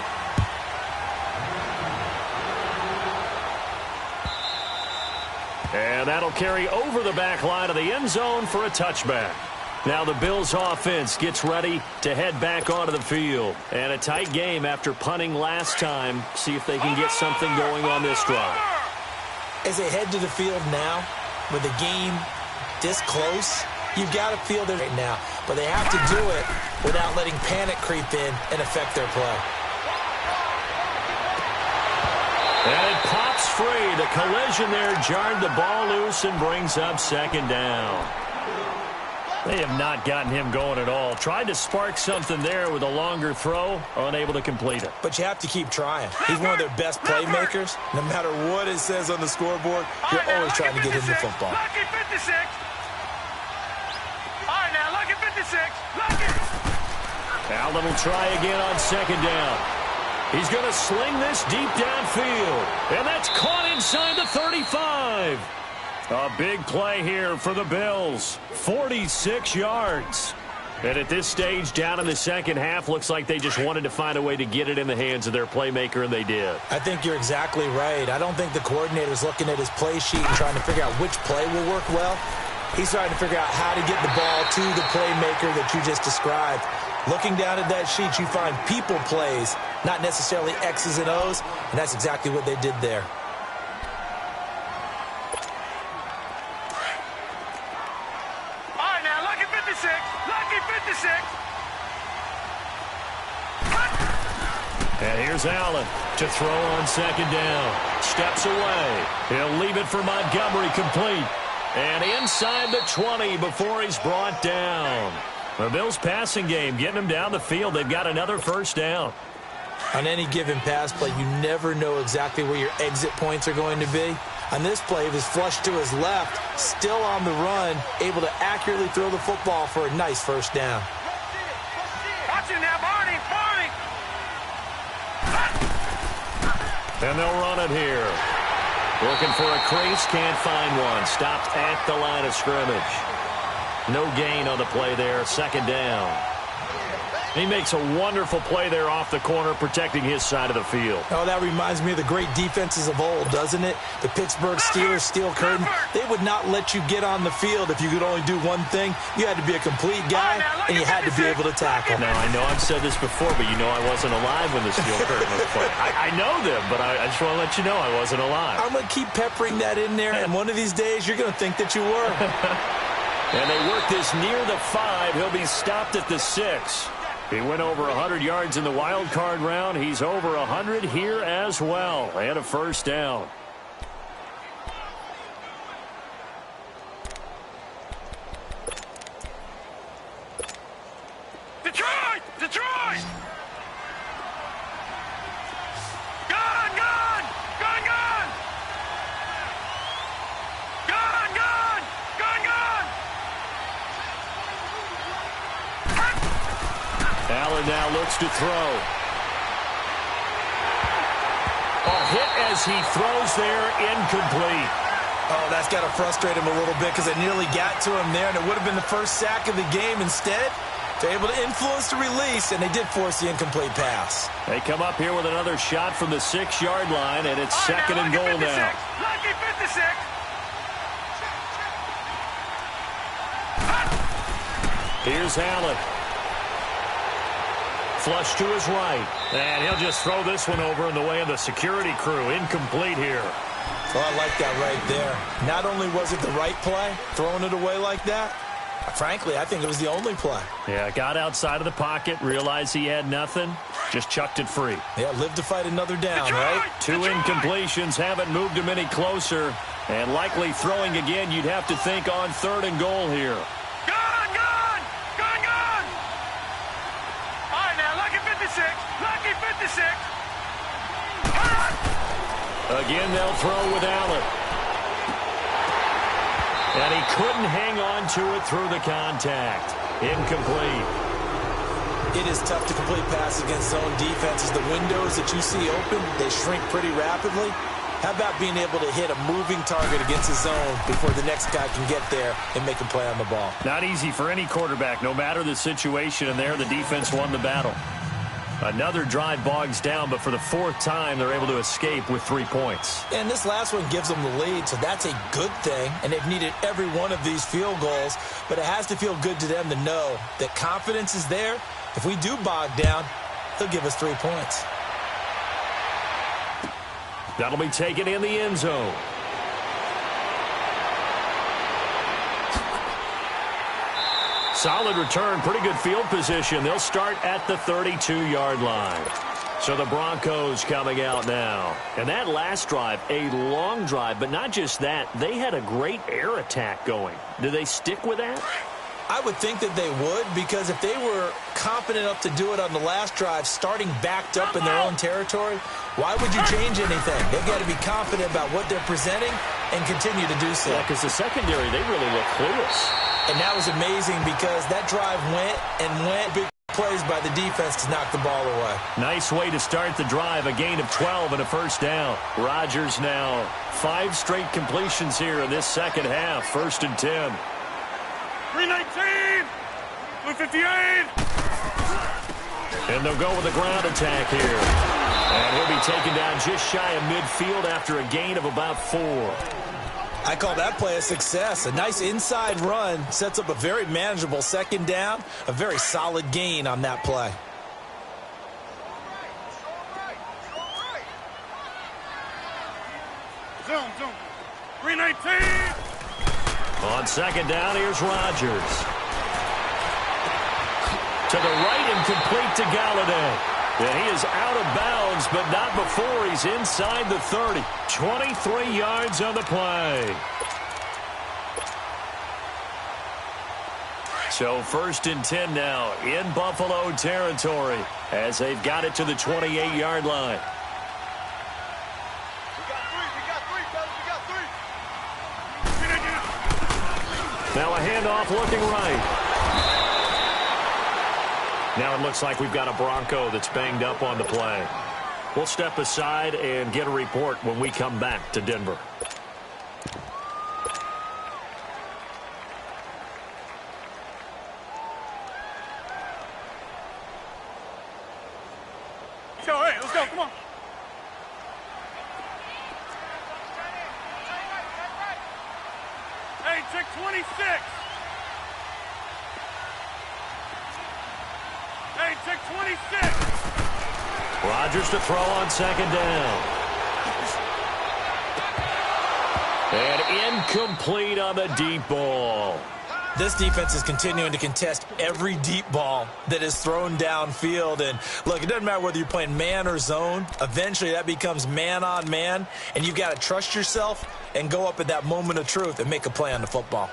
And that'll carry over the back line of the end zone for a touchback. Now the Bills offense gets ready to head back onto the field. And a tight game after punting last time. See if they can get something going on this drive.
As they head to the field now, with the game this close, you've got to feel there right now. But they have to do it without letting panic creep in and affect their play.
And it pops free. The collision there jarred the ball loose and brings up 2nd down. They have not gotten him going at all. Tried to spark something there with a longer throw, unable to complete it.
But you have to keep trying. He's one of their best playmakers. No matter what it says on the scoreboard, you're always trying to get him the football.
Lucky 56. All right, now, lucky 56. Lucky.
Allen will try again on 2nd down. He's going to sling this deep downfield. And that's caught inside the 35. A big play here for the Bills. 46 yards. And at this stage, down in the 2nd half, looks like they just wanted to find a way to get it in the hands of their playmaker, and they did.
I think you're exactly right. I don't think the coordinator's looking at his play sheet and trying to figure out which play will work well. He's trying to figure out how to get the ball to the playmaker that you just described. Looking down at that sheet, you find people plays, not necessarily X's and O's, and that's exactly what they did there.
And here's Allen to throw on 2nd down. Steps away. He'll leave it for Montgomery complete. And inside the 20 before he's brought down. The Bills passing game getting them down the field. They've got another 1st down.
On any given pass play, you never know exactly where your exit points are going to be. On this play, he was flushed to his left, still on the run, able to accurately throw the football for a nice first down.
Watch it now, Barney, Barney!
And they'll run it here. Looking for a crease, can't find one. Stopped at the line of scrimmage. No gain on the play there, second down. He makes a wonderful play there off the corner, protecting his side of the field.
Oh, that reminds me of the great defenses of old, doesn't it? The Pittsburgh Steelers, Steel Curtain. They would not let you get on the field if you could only do one thing. You had to be a complete guy, and you had to be able to tackle.
Now, I know I've said this before, but you know I wasn't alive when the Steel Curtain was played. I know them, but I just want to let you know I wasn't alive.
I'm going to keep peppering that in there, and one of these days you're going to think that you were.
And they work this near the 5. He'll be stopped at the 6. He went over 100 yards in the wild card round. He's over 100 here as well. And a first down.
Detroit! Detroit! Gone, gone! Gone, gone! Gone, gone! Gone, gone!
Allen now looks to throw. A hit as he throws there, incomplete.
Oh, that's got to frustrate him a little bit because it nearly got to him there, and it would have been the first sack of the game. Instead, they're able to influence the release, and they did force the incomplete pass.
They come up here with another shot from the 6-yard line, and it's second and goal now.
Lucky 56!
Here's Allen. Flush to his right. And he'll just throw this one over in the way of the security crew. Incomplete here.
Oh, I like that right there. Not only was it the right play, throwing it away like that, frankly, I think it was the only play.
Yeah, got outside of the pocket, realized he had nothing, just chucked it free.
Yeah, live to fight another down, right?
2 incompletions haven't moved him any closer. And likely throwing again, you'd have to think on 3rd and goal here.
Gone, gone! Gone, gone! All right, now, lucky 56! Lucky 56!
Again, they'll throw with Allen. And he couldn't hang on to it through the contact. Incomplete.
It is tough to complete passes against zone defenses. The windows that you see open, they shrink pretty rapidly. How about being able to hit a moving target against a zone before the next guy can get there and make a play on the ball?
Not easy for any quarterback, no matter the situation, and there the defense won the battle. Another drive bogs down, but for the 4th time, they're able to escape with 3 points.
And this last one gives them the lead, so that's a good thing. And they've needed every one of these field goals, but it has to feel good to them to know that confidence is there. If we do bog down, they'll give us 3 points.
That'll be taken in the end zone. Solid return, pretty good field position. They'll start at the 32-yard line. So the Broncos coming out now. And that last drive, a long drive, but not just that. They had a great air attack going. Do they stick with that?
I would think that they would, because if they were confident enough to do it on the last drive, starting backed up in their own territory, why would you change anything? They've got to be confident about what they're presenting and continue to do so.
Yeah, because the secondary, they really look clueless.
And that was amazing because that drive went and went. Big plays by the defense to knock the ball away. Nice way to start the drive. A gain of 12 and a first down. Rodgers now 5 straight completions here in this second half. 1st and 10.
319! 258!
And they'll go with a ground attack here. And he'll be taken down just shy of midfield after a gain of about 4. I call that play a success. A nice inside run sets up a very manageable second down. A very solid gain on that play.
Zoom. 319!
On second down, here's Rodgers. To the right and complete to Galladay. And he is out of bounds, but not before he's inside the 30. 23 yards on the play. So 1st and 10 now in Buffalo territory as they've got it to the 28-yard line.
We got 3, fellas, we got 3.
Now a handoff looking right. Now it looks like we've got a Bronco that's banged up on the play. We'll step aside and get a report when we come back to Denver.
So, hey, let's go, come on. Hey, check 26. Hey, check 26.
Rodgers to throw on second down. And incomplete on the deep ball.
This defense is continuing to contest every deep ball that is thrown downfield. And, look, it doesn't matter whether you're playing man or zone. Eventually, that becomes man on man. And you've got to trust yourself and go up at that moment of truth and make a play on the football.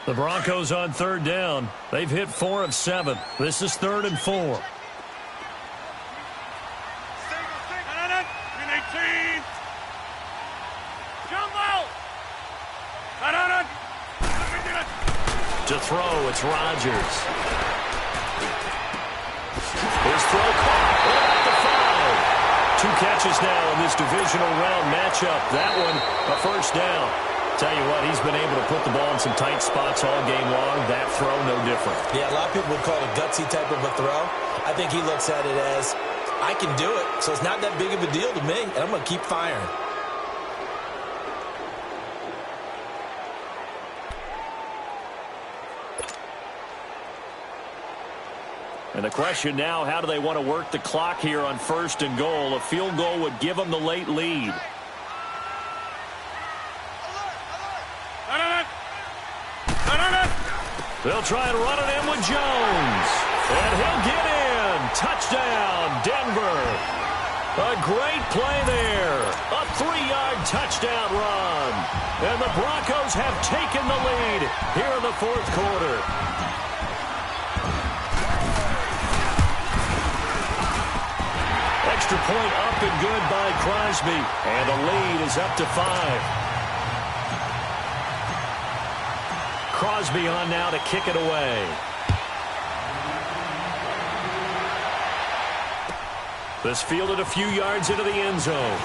The Broncos on third down. They've hit 4 of 7. This is 3rd and 4.
Green 18. Jumbo.
To throw, it's Rodgers. His throw caught. What about the 5? 2 catches now in this divisional round matchup. That one, a first down. Tell you what, he's been able to put the ball in some tight spots all game long. That throw, no different.
Yeah, a lot of people would call it a gutsy type of a throw. I think he looks at it as, I can do it, so it's not that big of a deal to me, and I'm going to keep firing.
And the question now, how do they want to work the clock here on 1st and goal? A field goal would give them the late lead. They'll try and run it in with Jones. And he'll get in. Touchdown, Denver. A great play there. A 3-yard touchdown run. And the Broncos have taken the lead here in the 4th quarter. Extra point up and good by Crosby. And the lead is up to 5. Crosby on now to kick it away. This fielded a few yards into the end zone.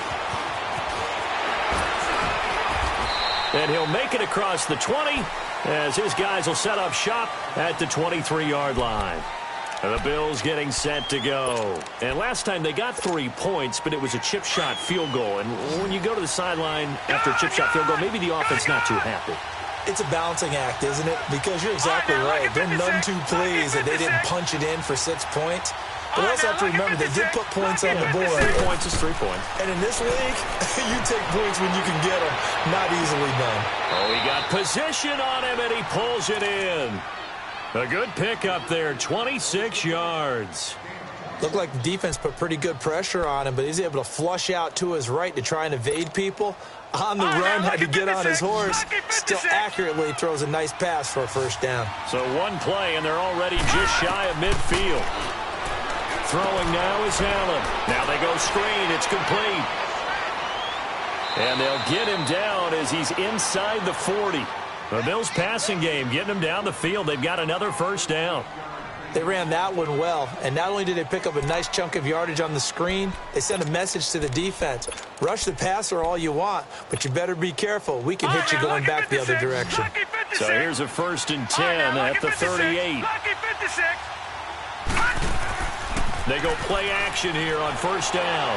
And he'll make it across the 20 as his guys will set up shop at the 23-yard line. And the Bills getting set to go. And last time they got 3 points, but it was a chip shot field goal. And when you go to the sideline after a chip shot field goal, maybe the offense not too happy.
It's a balancing act, isn't it? Because you're exactly right. They're none too pleased that they didn't punch it in for 6 points. But also have to remember they did put points on the board.
3 points is 3 points.
And in this league, you take points when you can get them. Not easily done.
Oh, he got position on him, and he pulls it in. A good pickup there, 26 yards.
Looked like the defense put pretty good pressure on him, but he's able to flush out to his right to try and evade people. On the run, had to get on his horse. Still accurately throws a nice pass for a first down.
So 1 play, and they're already just shy of midfield. Throwing now is Allen. Now they go screen. It's complete. And they'll get him down as he's inside the 40. The Bills passing game, getting him down the field. They've got another first down.
They ran that one well, and not only did they pick up a nice chunk of yardage on the screen, they sent a message to the defense. Rush the passer all you want, but you better be careful. We can hit you going back the other direction.
So here's a 1st and 10 at the 38. They go play action here on first down.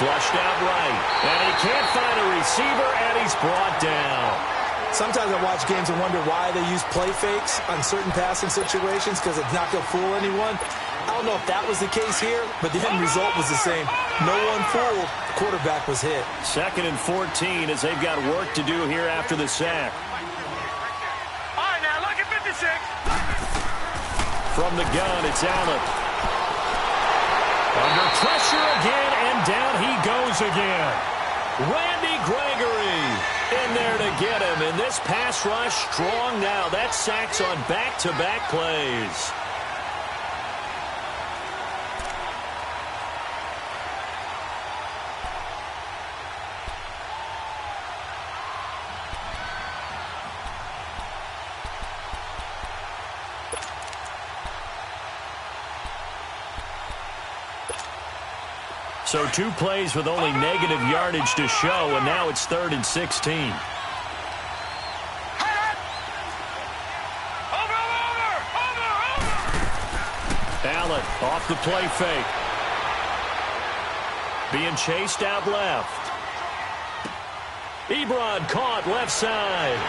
Flushed out right, and he can't find a receiver, and he's brought down.
Sometimes I watch games and wonder why they use play fakes on certain passing situations because it's not going to fool anyone. I don't know if that was the case here, but the end result was the same. No one fooled. The quarterback was hit.
2nd and 14 as they've got work to do here after the sack.
All right, now look at 56.
From the gun, it's Allen. Under pressure again, and down he goes again. Randy Gregory in there to get him. And this pass rush strong now. That's sacks on back-to-back plays. So 2 plays with only negative yardage to show, and now it's 3rd and 16. Allen off the play fake. Being chased out left. Ebron caught left side.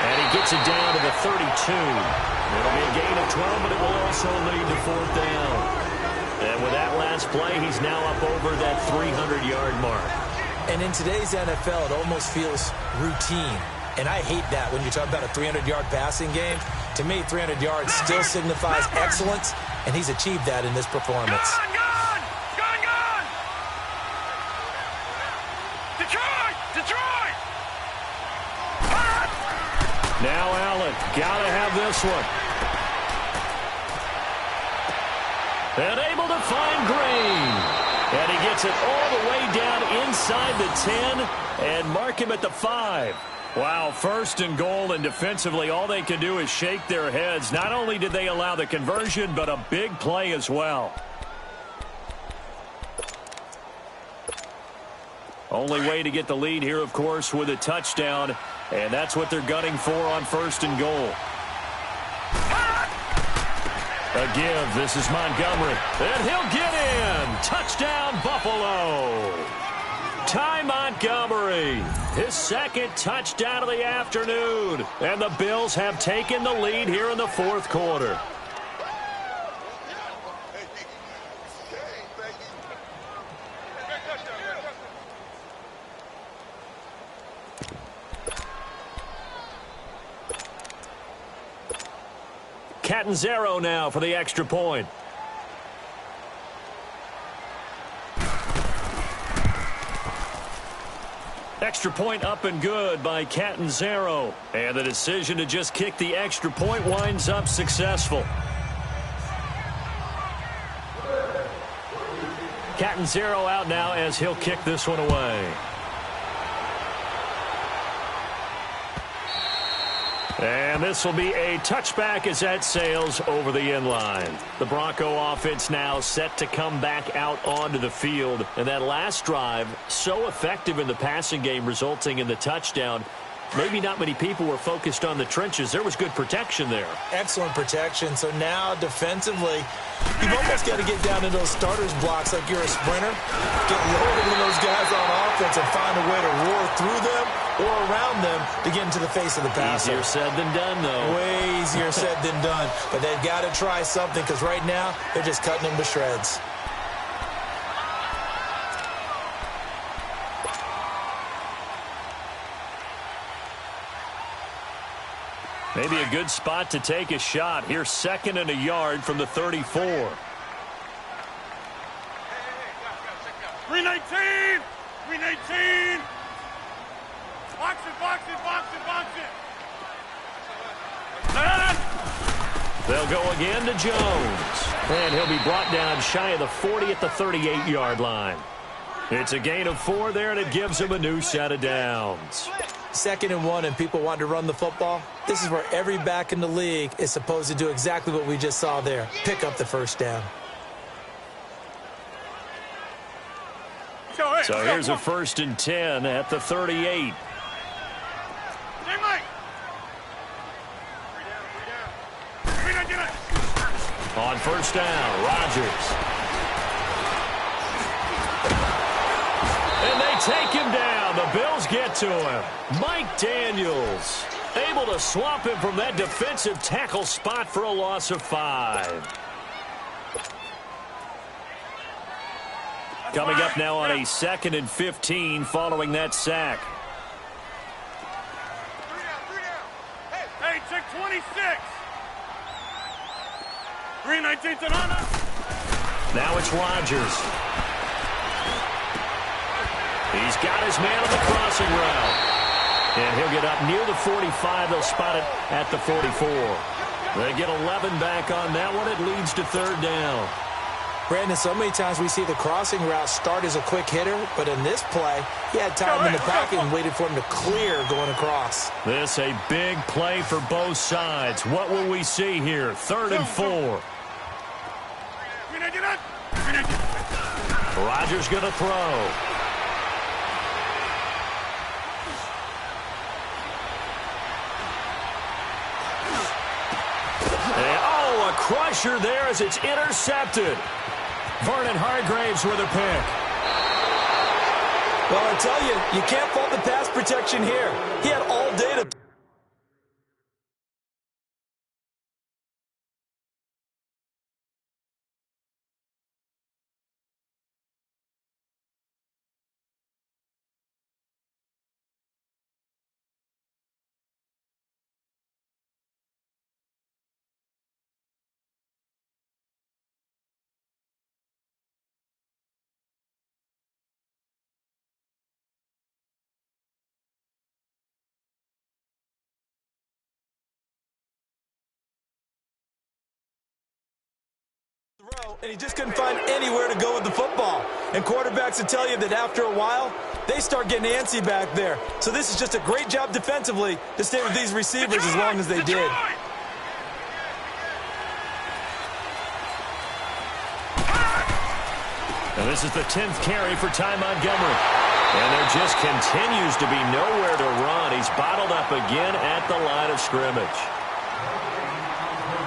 And he gets it down to the 32. It'll be a gain of 12, but it will also lead to 4th down. And with that last play, he's now up over that 300-yard mark.
And in today's NFL, it almost feels routine. And I hate that when you talk about a 300-yard passing game. To me, 300 yards still signifies excellence, and he's achieved that in this performance.
Gone! Detroit!
Now Allen, gotta have this one. And able to find Green. And he gets it all the way down inside the 10 and mark him at the 5. Wow, 1st and goal, and defensively all they can do is shake their heads. Not only did they allow the conversion, but a big play as well. Only way to get the lead here, of course, with a touchdown, and that's what they're gunning for on 1st and goal. A give. This is Montgomery. And he'll get in. Touchdown, Buffalo. Ty Montgomery, his 2nd touchdown of the afternoon. And the Bills have taken the lead here in the 4th quarter. Catanzaro now for the extra point. Extra point up and good by Catanzaro. And the decision to just kick the extra point winds up successful. Catanzaro out now as he'll kick this one away. And this will be a touchback as that sails over the end line. The Bronco offense now set to come back out onto the field. And that last drive, so effective in the passing game, resulting in the touchdown. Maybe not many people were focused on the trenches. There was good protection there.
Excellent protection. So now defensively, you've almost got to get down into those starters blocks like you're a sprinter. Get lower than those guys on offense and find a way to roar through them or around them to get into the face of the passer.
Easier said than done, though.
Way easier said than done. But they've got to try something because right now they're just cutting them to shreds.
Maybe a good spot to take a shot. Here's 2nd and a yard from the 34.
319! 319! Box it!
They'll go again to Jones. And he'll be brought down shy of the 40 at the 38-yard line. It's a gain of 4 there, and it gives him a new set of downs.
2nd and 1 and people want to run the football. This is where every back in the league is supposed to do exactly what we just saw there. Pick up the 1st down.
So here's a 1st and 10 at the 38. On 1st down, Rodgers. And they take him down. The Bills get to him. Mike Daniels able to swamp him from that defensive tackle spot for a loss of 5. Coming up now on a 2nd and 15 following that sack.
Hey, check 26. 319 Sonana.
Now it's Rodgers. He's got his man on the crossing route. And he'll get up near the 45. They'll spot it at the 44. They get 11 back on that one. It leads to 3rd down.
Brandon, so many times we see the crossing route start as a quick hitter, but in this play, he had time in the pocket and waited for him to clear going across.
This a big play for both sides. What will we see here? 3rd and 4. Rodgers going to throw. A crusher there as it's intercepted. Vernon Hargreaves with a pick.
Well, I tell you, you can't fault the pass protection here. He had all day to... And he just couldn't find anywhere to go with the football. And quarterbacks will tell you that after a while, they start getting antsy back there. So this is just a great job defensively to stay with these receivers as long as they did.
And this is the 10th carry for Ty Montgomery. And there just continues to be nowhere to run. He's bottled up again at the line of scrimmage.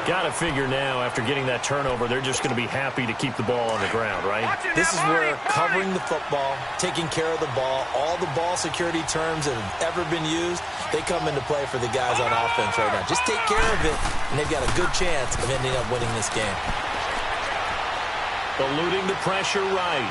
Got to figure now, after getting that turnover, they're just going to be happy to keep the ball on the ground, right?
This is where covering the football, taking care of the ball, all the ball security terms that have ever been used, they come into play for the guys on offense right now. Just take care of it, and they've got a good chance of ending up winning this game.
Eluding the pressure right.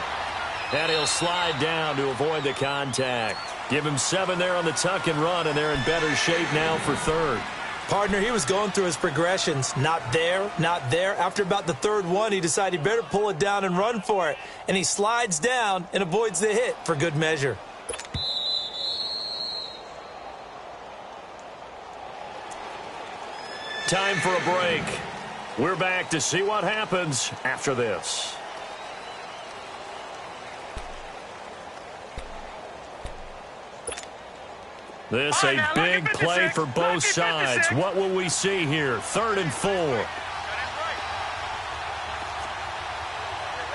And he'll slide down to avoid the contact. Give him 7 there on the tuck and run, and they're in better shape now for third.
Partner, he was going through his progressions. Not there, not there. After about the third one, he decided he better pull it down and run for it. And he slides down and avoids the hit for good measure.
Time for a break. We're back to see what happens after this. This a big play for both sides. What will we see here? 3rd and 4.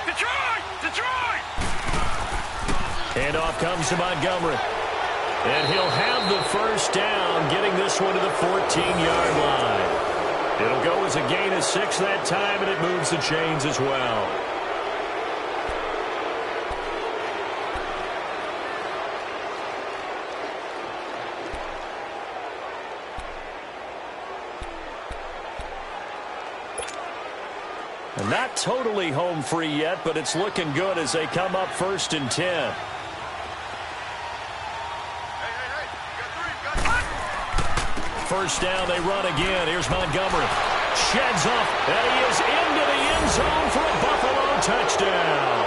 Detroit!
Handoff comes to Montgomery. And he'll have the first down, getting this one to the 14-yard line. It'll go as a gain of 6 that time, and it moves the chains as well. And not totally home free yet, but it's looking good as they come up 1st and 10. First down, they run again. Here's Montgomery. Sheds off, and he is into the end zone for a Buffalo touchdown.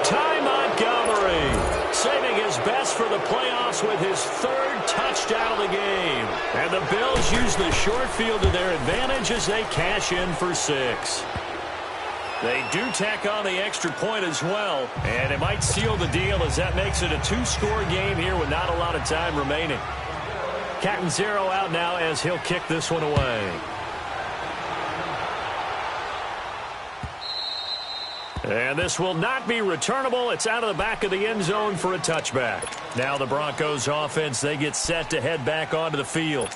Ty Montgomery saving his best for the playoffs with his 3rd touchdown of the game. And the Bills use the short field to their advantage as they cash in for 6. They do tack on the extra point as well, and it might seal the deal as that makes it a 2-score game here with not a lot of time remaining. Catanzaro out now as he'll kick this one away. And this will not be returnable. It's out of the back of the end zone for a touchback. Now the Broncos offense, they get set to head back onto the field.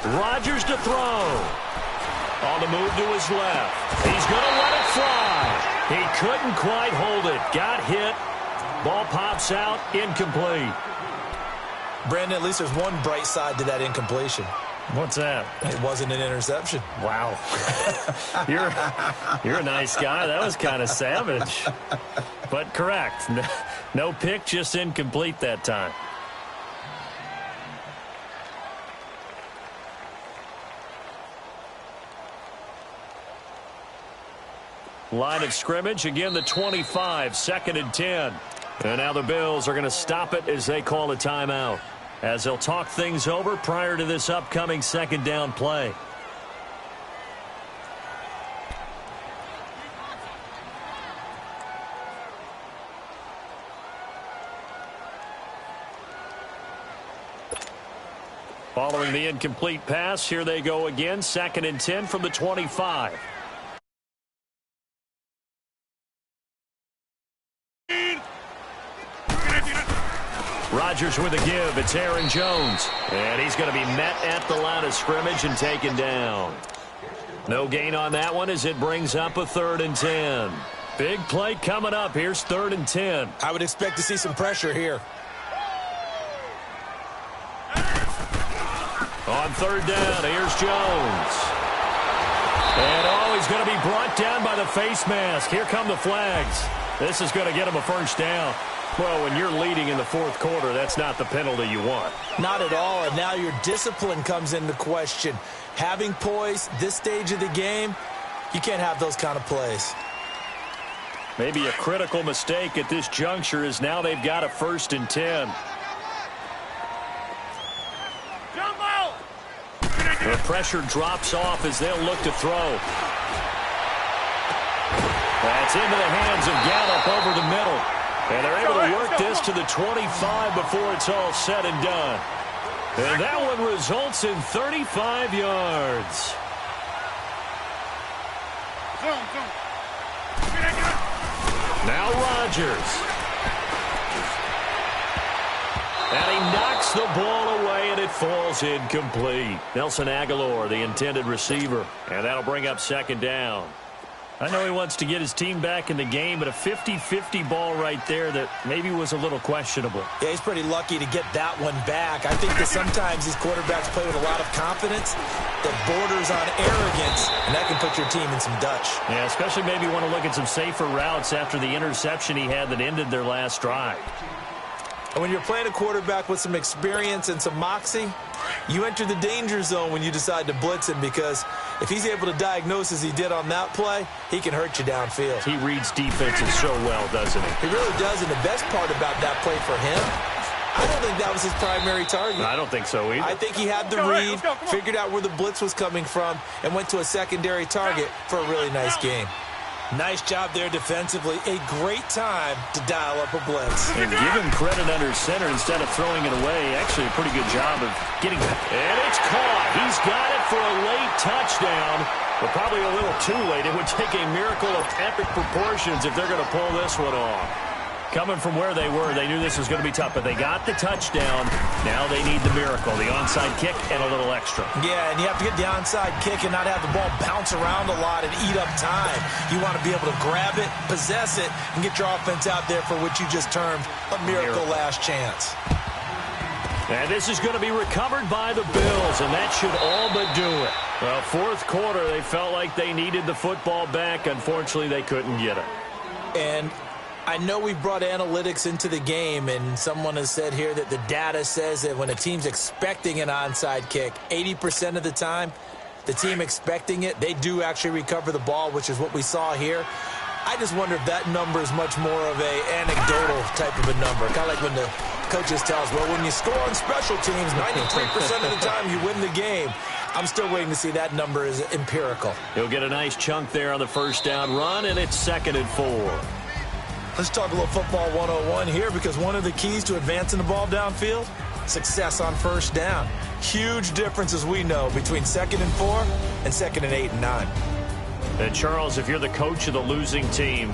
Rodgers to throw. On the move to his left. He's going to let it fly. He couldn't quite hold it. Got hit. Ball pops out. Incomplete.
Brandon, at least there's one bright side to that incompletion.
What's that?
It wasn't an interception.
Wow. You're a nice guy. That was kind of savage. But correct. No pick, just incomplete that time. Line of scrimmage, again the 25, 2nd and 10. And now the Bills are going to stop it as they call a timeout. as they'll talk things over prior to this upcoming second down play. Following the incomplete pass, here they go again, 2nd and 10 from the 25. Rodgers with a give. It's Aaron Jones. And he's going to be met at the line of scrimmage and taken down. No gain on that one as it brings up a 3rd and 10. Big play coming up. Here's 3rd and 10.
I would expect to see some pressure here.
On 3rd down, here's Jones. And he's going to be brought down by the face mask. Here come the flags. This is going to get him a 1st down. Well, when you're leading in the 4th quarter, that's not the penalty you want.
Not at all, and now your discipline comes into question. Having poise this stage of the game, you can't have those kind of plays.
Maybe a critical mistake at this juncture is now they've got a 1st and 10. The pressure drops off as they'll look to throw. That's into the hands of Gallup over the middle. And they're able to work this to the 25 before it's all said and done. And that one results in 35 yards. Now Rodgers. And he knocks the ball away, and it falls incomplete. Nelson Aguilar, the intended receiver. And that'll bring up 2nd down. I know he wants to get his team back in the game, but a 50-50 ball right there that maybe was a little questionable.
Yeah, he's pretty lucky to get that one back. I think that sometimes these quarterbacks play with a lot of confidence that borders on arrogance, and that can put your team in some Dutch.
Yeah, especially maybe want to look at some safer routes after the interception he had that ended their last drive.
And when you're playing a quarterback with some experience and some moxie, you enter the danger zone when you decide to blitz him, because if he's able to diagnose as he did on that play, he can hurt you downfield.
He reads defenses so well, doesn't he?
He really does, and the best part about that play for him, I don't think that was his primary target.
I don't think so either.
I think he had the read, figured out where the blitz was coming from, and went to a secondary target for a really nice game. Nice job there defensively. A great time to dial up a blitz.
And give him credit under center instead of throwing it away. Actually, a pretty good job of getting it. And it's caught. He's got it for a late touchdown, but probably a little too late. It would take a miracle of epic proportions if they're going to pull this one off. Coming from where they were, they knew this was going to be tough, but they got the touchdown. Now they need the miracle, the onside kick and a little extra.
Yeah, and you have to get the onside kick and not have the ball bounce around a lot and eat up time. You want to be able to grab it, possess it, and get your offense out there for what you just termed a miracle last chance.
And this is going to be recovered by the Bills, and that should all but do it. Well, 4th quarter, they felt like they needed the football back. Unfortunately, they couldn't get it.
And I know we brought analytics into the game, and someone has said here that the data says that when a team's expecting an onside kick, 80% of the time, the team expecting it, they do actually recover the ball, which is what we saw here. I just wonder if that number is much more of a anecdotal type of a number, kind of like when the coaches tell us, well, when you score on special teams, 93% of the time you win the game. I'm still waiting to see that number is empirical.
He'll get a nice chunk there on the 1st down run, and it's 2nd and 4.
Let's talk a little football 101 here, because one of the keys to advancing the ball downfield, success on 1st down. Huge difference, as we know, between 2nd and 4 and 2nd and 8 and 9.
And, Charles, if you're the coach of the losing team,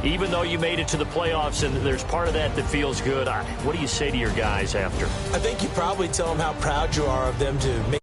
even though you made it to the playoffs and there's part of that that feels good, what do you say to your guys after?
I think you probably tell them how proud you are of them to make